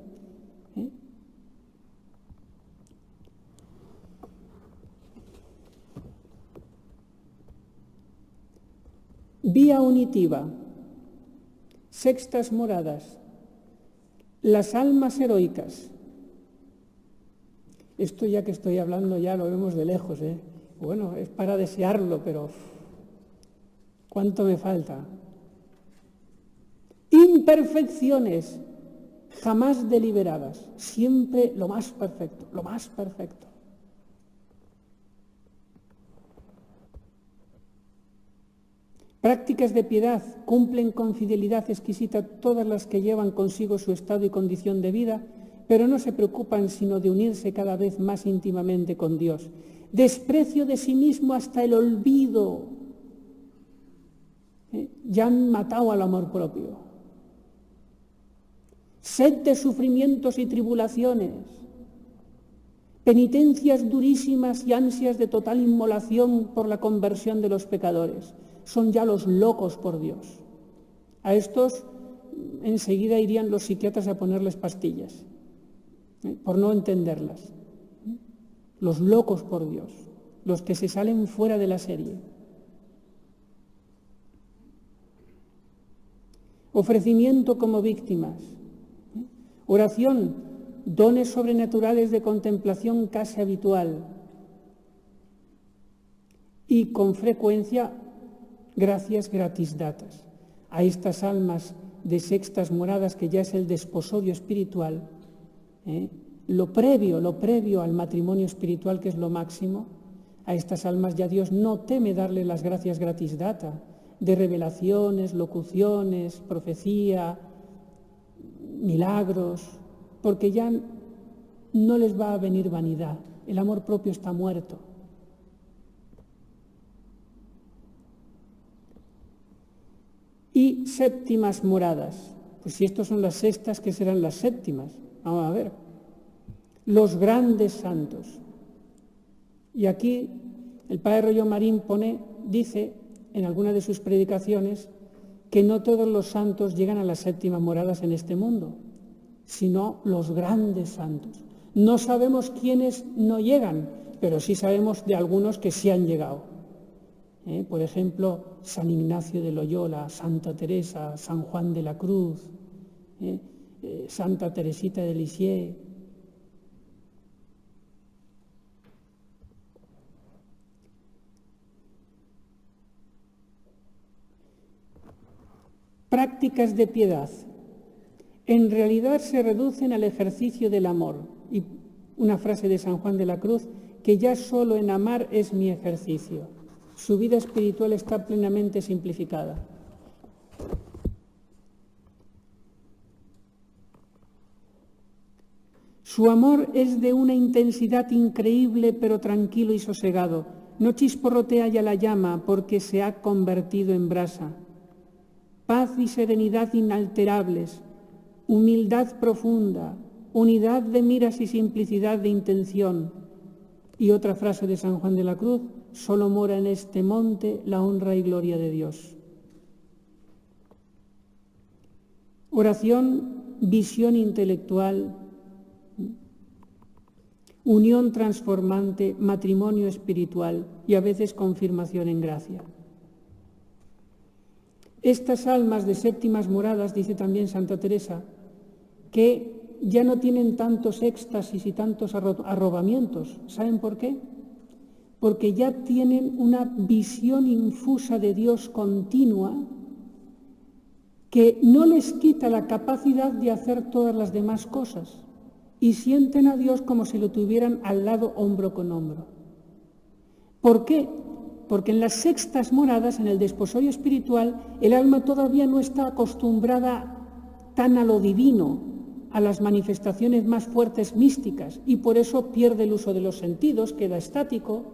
Vía unitiva, sextas moradas, las almas heroicas. Esto ya que estoy hablando ya lo vemos de lejos, Bueno, es para desearlo, pero ¿cuánto me falta? Imperfecciones, jamás deliberadas, siempre lo más perfecto, lo más perfecto. Prácticas de piedad, cumplen con fidelidad exquisita todas las que llevan consigo su estado y condición de vida, pero no se preocupan sino de unirse cada vez más íntimamente con Dios. Desprecio de sí mismo hasta el olvido. Ya han matado al amor propio. Sed de sufrimientos y tribulaciones. Penitencias durísimas y ansias de total inmolación por la conversión de los pecadores. Son ya los locos por Dios. A estos enseguida irían los psiquiatras a ponerles pastillas, por no entenderlas. Los locos por Dios, los que se salen fuera de la serie. Ofrecimiento como víctimas. Oración, dones sobrenaturales de contemplación casi habitual. Y con frecuencia, gracias gratis datas. A estas almas de sextas moradas, que ya es el desposorio espiritual, lo previo al matrimonio espiritual, que es lo máximo, a estas almas ya Dios no teme darle las gracias gratis data, de revelaciones, locuciones, profecía, milagros, porque ya no les va a venir vanidad, el amor propio está muerto. Y séptimas moradas, pues si estos son las sextas, ¿qué serán las séptimas? Vamos a ver. Los grandes santos. Y aquí el padre Rollo Marín dice en alguna de sus predicaciones que no todos los santos llegan a las séptimas moradas en este mundo, sino los grandes santos. No sabemos quiénes no llegan, pero sí sabemos de algunos que sí han llegado. Por ejemplo, San Ignacio de Loyola, Santa Teresa, San Juan de la Cruz, Santa Teresita de Lisieux. Prácticas de piedad. En realidad se reducen al ejercicio del amor. Y una frase de San Juan de la Cruz, que ya solo en amar es mi ejercicio. Su vida espiritual está plenamente simplificada. Su amor es de una intensidad increíble, pero tranquilo y sosegado. No chisporrotea ya la llama porque se ha convertido en brasa. Paz y serenidad inalterables, humildad profunda, unidad de miras y simplicidad de intención. Y otra frase de San Juan de la Cruz: solo mora en este monte la honra y gloria de Dios. Oración, visión intelectual, unión transformante, matrimonio espiritual y a veces confirmación en gracia. Estas almas de séptimas moradas, dice también Santa Teresa, que ya no tienen tantos éxtasis y tantos arrobamientos. ¿Saben por qué? Porque ya tienen una visión infusa de Dios continua que no les quita la capacidad de hacer todas las demás cosas. Y sienten a Dios como si lo tuvieran al lado hombro con hombro. ¿Por qué? Porque en las sextas moradas, en el desposorio espiritual, el alma todavía no está acostumbrada tan a lo divino, a las manifestaciones más fuertes místicas, y por eso pierde el uso de los sentidos, queda estático,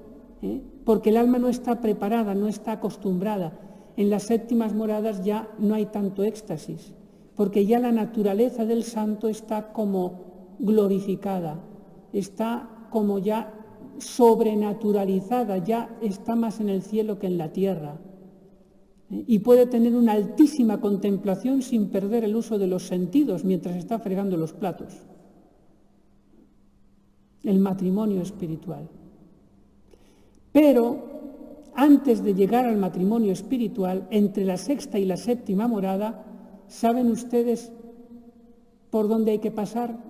porque el alma no está preparada, no está acostumbrada. En las séptimas moradas ya no hay tanto éxtasis, porque ya la naturaleza del santo está como glorificada, está como ya sobrenaturalizada, ya está más en el cielo que en la tierra, y puede tener una altísima contemplación sin perder el uso de los sentidos mientras está fregando los platos. El matrimonio espiritual. Pero antes de llegar al matrimonio espiritual, entre la sexta y la séptima morada, ¿saben ustedes por dónde hay que pasar?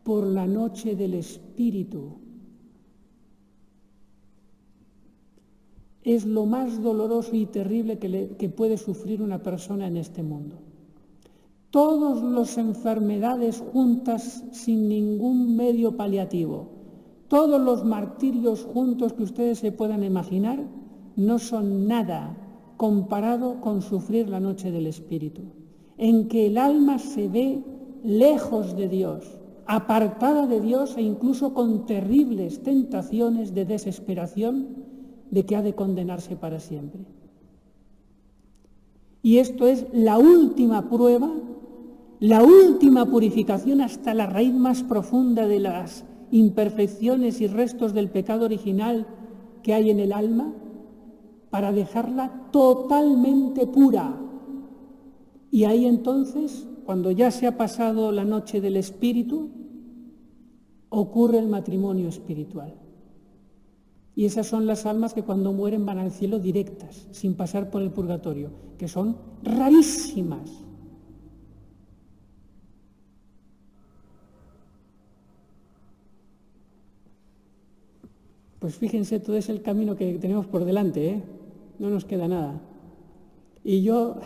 Por la noche del Espíritu. Es lo más doloroso y terrible que puede sufrir una persona en este mundo. Todas las enfermedades juntas sin ningún medio paliativo, todos los martirios juntos que ustedes se puedan imaginar, no son nada comparado con sufrir la noche del Espíritu, en que el alma se ve lejos de Dios, apartada de Dios e incluso con terribles tentaciones de desesperación de que ha de condenarse para siempre. Y esto es la última prueba, la última purificación hasta la raíz más profunda de las imperfecciones y restos del pecado original que hay en el alma, para dejarla totalmente pura. Y ahí entonces, cuando ya se ha pasado la noche del Espíritu, ocurre el matrimonio espiritual. Y esas son las almas que cuando mueren van al cielo directas, sin pasar por el purgatorio, que son rarísimas. Pues fíjense, todo es el camino que tenemos por delante, no nos queda nada. Y yo,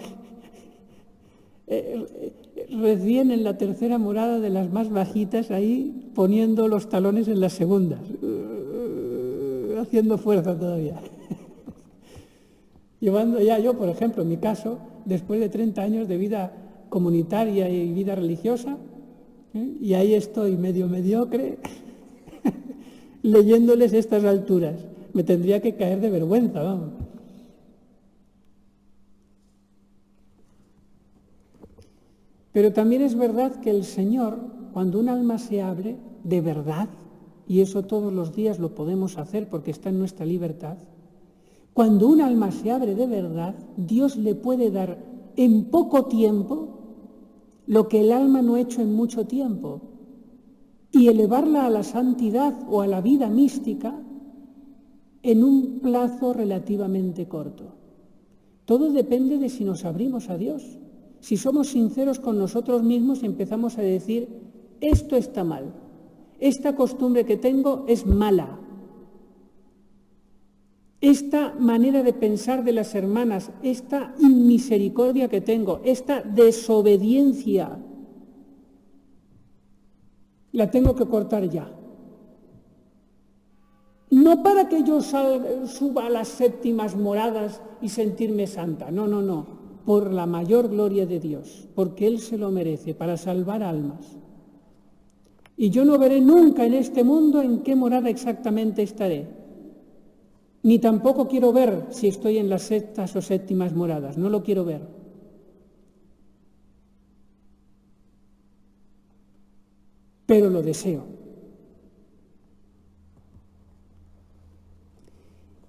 recién en la tercera morada de las más bajitas, ahí poniendo los talones en las segundas, haciendo fuerza todavía. Llevando ya yo, por ejemplo, en mi caso, después de 30 años de vida comunitaria y vida religiosa, y ahí estoy medio mediocre, leyéndoles estas alturas. Me tendría que caer de vergüenza, vamos. Pero también es verdad que el Señor, cuando un alma se abre, de verdad, y eso todos los días lo podemos hacer porque está en nuestra libertad, cuando un alma se abre de verdad, Dios le puede dar en poco tiempo lo que el alma no ha hecho en mucho tiempo, y elevarla a la santidad o a la vida mística en un plazo relativamente corto. Todo depende de si nos abrimos a Dios. Si somos sinceros con nosotros mismos y empezamos a decir, esto está mal, esta costumbre que tengo es mala, esta manera de pensar de las hermanas, esta inmisericordia que tengo, esta desobediencia, la tengo que cortar ya. No para que yo suba a las séptimas moradas y sentirme santa, no, no, no, por la mayor gloria de Dios, porque Él se lo merece, para salvar almas. Y yo no veré nunca en este mundo en qué morada exactamente estaré, ni tampoco quiero ver si estoy en las sextas o séptimas moradas, no lo quiero ver. Pero lo deseo.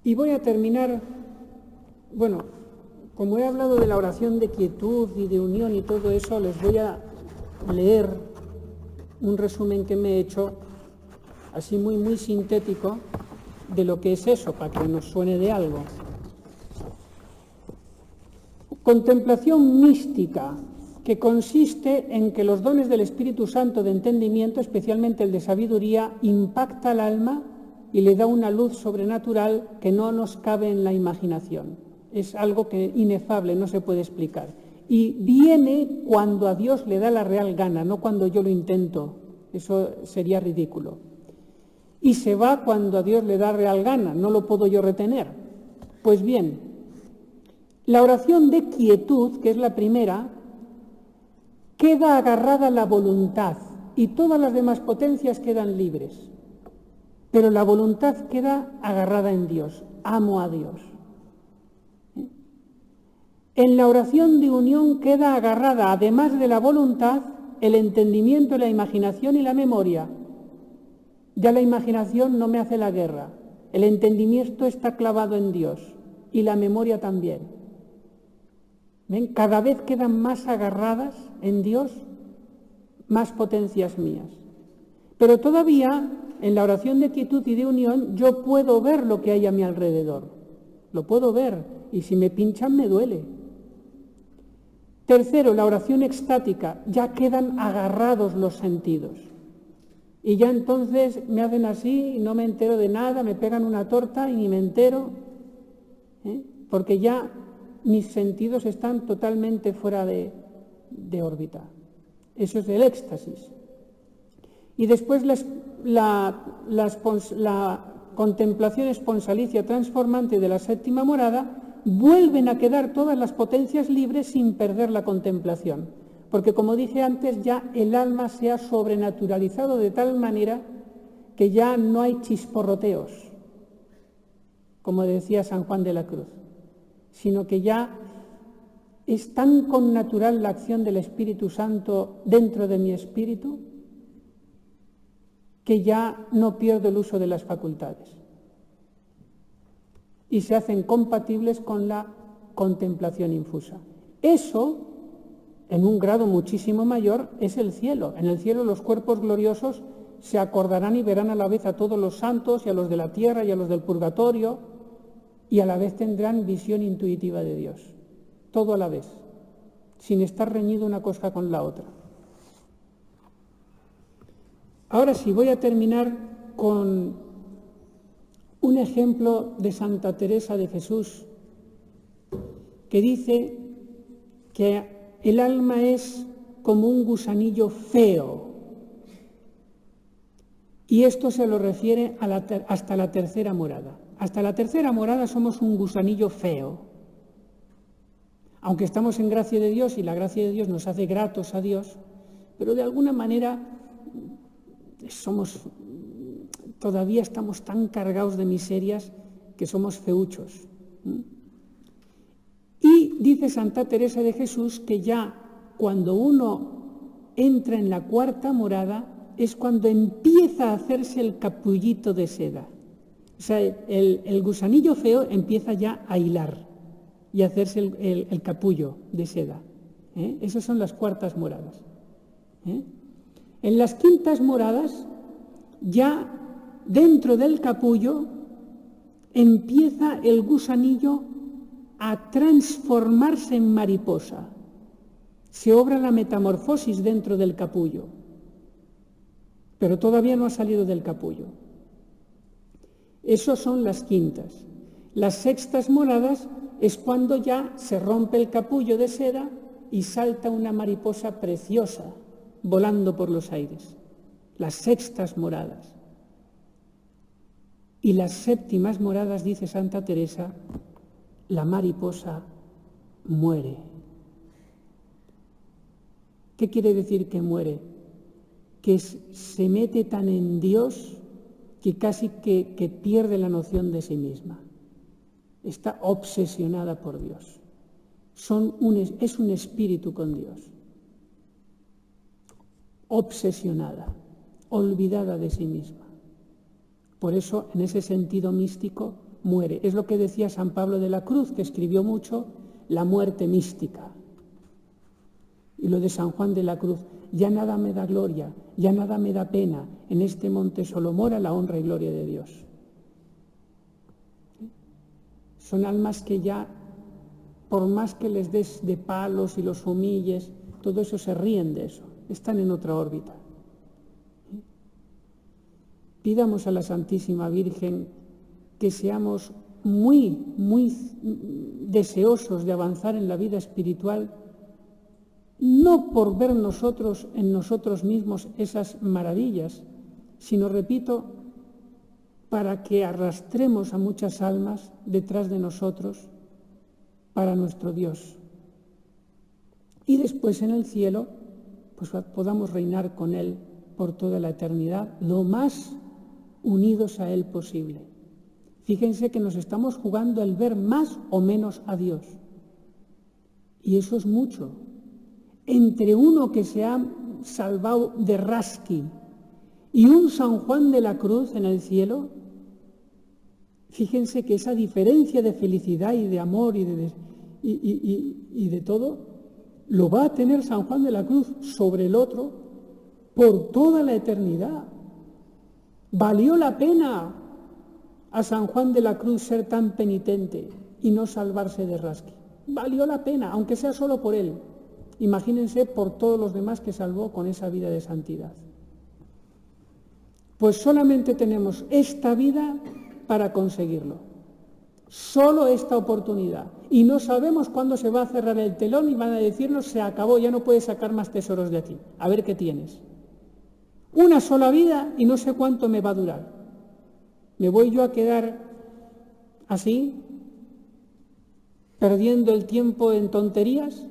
Y voy a terminar, bueno, como he hablado de la oración de quietud y de unión y todo eso, les voy a leer un resumen que me he hecho, así muy sintético, de lo que es eso, para que nos suene de algo. Contemplación mística, que consiste en que los dones del Espíritu Santo de entendimiento, especialmente el de sabiduría, impacta al alma y le da una luz sobrenatural que no nos cabe en la imaginación. Es algo que inefable, no se puede explicar. Y viene cuando a Dios le da la real gana, no cuando yo lo intento. Eso sería ridículo. Y se va cuando a Dios le da real gana, no lo puedo yo retener. Pues bien, la oración de quietud, que es la primera, queda agarrada a la voluntad y todas las demás potencias quedan libres. Pero la voluntad queda agarrada en Dios, amo a Dios. En la oración de unión queda agarrada, además de la voluntad, el entendimiento, la imaginación y la memoria. Ya la imaginación no me hace la guerra, el entendimiento está clavado en Dios y la memoria también. ¿Ven? Cada vez quedan más agarradas en Dios, más potencias mías. Pero todavía, en la oración de quietud y de unión, yo puedo ver lo que hay a mi alrededor. Lo puedo ver, y si me pinchan me duele. Tercero, la oración extática, ya quedan agarrados los sentidos. Y ya entonces me hacen así y no me entero de nada, me pegan una torta y ni me entero, porque ya mis sentidos están totalmente fuera de órbita. Eso es el éxtasis. Y después la contemplación esponsalicia transformante de la séptima morada, vuelven a quedar todas las potencias libres sin perder la contemplación. Porque como dije antes, ya el alma se ha sobrenaturalizado de tal manera que ya no hay chisporroteos, como decía San Juan de la Cruz, sino que ya es tan connatural la acción del Espíritu Santo dentro de mi espíritu que ya no pierdo el uso de las facultades y se hacen compatibles con la contemplación infusa. Eso, en un grado muchísimo mayor, es el cielo. En el cielo los cuerpos gloriosos se acordarán y verán a la vez a todos los santos y a los de la tierra y a los del purgatorio y a la vez tendrán visión intuitiva de Dios. Todo a la vez, sin estar reñido una cosa con la otra. Ahora sí, voy a terminar con un ejemplo de Santa Teresa de Jesús, que dice que el alma es como un gusanillo feo. Y esto se lo refiere hasta la tercera morada. Hasta la tercera morada somos un gusanillo feo. Aunque estamos en gracia de Dios y la gracia de Dios nos hace gratos a Dios, pero de alguna manera todavía estamos tan cargados de miserias que somos feuchos. Y dice Santa Teresa de Jesús que ya cuando uno entra en la cuarta morada es cuando empieza a hacerse el capullito de seda. O sea, el gusanillo feo empieza ya a hilar y a hacerse el capullo de seda. Esas son las cuartas moradas. En las quintas moradas, ya dentro del capullo, empieza el gusanillo a transformarse en mariposa. Se obra la metamorfosis dentro del capullo, pero todavía no ha salido del capullo. Esas son las quintas. Las sextas moradas es cuando ya se rompe el capullo de seda y salta una mariposa preciosa volando por los aires. Las sextas moradas. Y las séptimas moradas, dice Santa Teresa, la mariposa muere. ¿Qué quiere decir que muere? Que se mete tan en Dios que casi que pierde la noción de sí misma. Está obsesionada por Dios. Es un espíritu con Dios. Obsesionada, olvidada de sí misma. Por eso, en ese sentido místico, muere. Es lo que decía San Pablo de la Cruz, que escribió mucho, la muerte mística. Y lo de San Juan de la Cruz, ya nada me da gloria, ya nada me da pena, en este monte solo mora la honra y gloria de Dios. Son almas que ya, por más que les des de palos y los humilles, todo eso se ríen de eso, están en otra órbita. Pidamos a la Santísima Virgen que seamos muy deseosos de avanzar en la vida espiritual, no por ver nosotros en nosotros mismos esas maravillas, sino, repito, para que arrastremos a muchas almas detrás de nosotros para nuestro Dios. Y después en el cielo, pues podamos reinar con Él por toda la eternidad, lo más unidos a Él posible. Fíjense que nos estamos jugando el ver más o menos a Dios. Y eso es mucho. Entre uno que se ha salvado de rasqui y un San Juan de la Cruz en el cielo, fíjense que esa diferencia de felicidad y de amor y de todo, lo va a tener San Juan de la Cruz sobre el otro por toda la eternidad. ¿Valió la pena a San Juan de la Cruz ser tan penitente y no salvarse de rasqui? Valió la pena, aunque sea solo por él. Imagínense por todos los demás que salvó con esa vida de santidad. Pues solamente tenemos esta vida para conseguirlo. Solo esta oportunidad. Y no sabemos cuándo se va a cerrar el telón y van a decirnos se acabó, ya no puedes sacar más tesoros de aquí. A ver qué tienes. Una sola vida y no sé cuánto me va a durar. ¿Me voy yo a quedar así, perdiendo el tiempo en tonterías?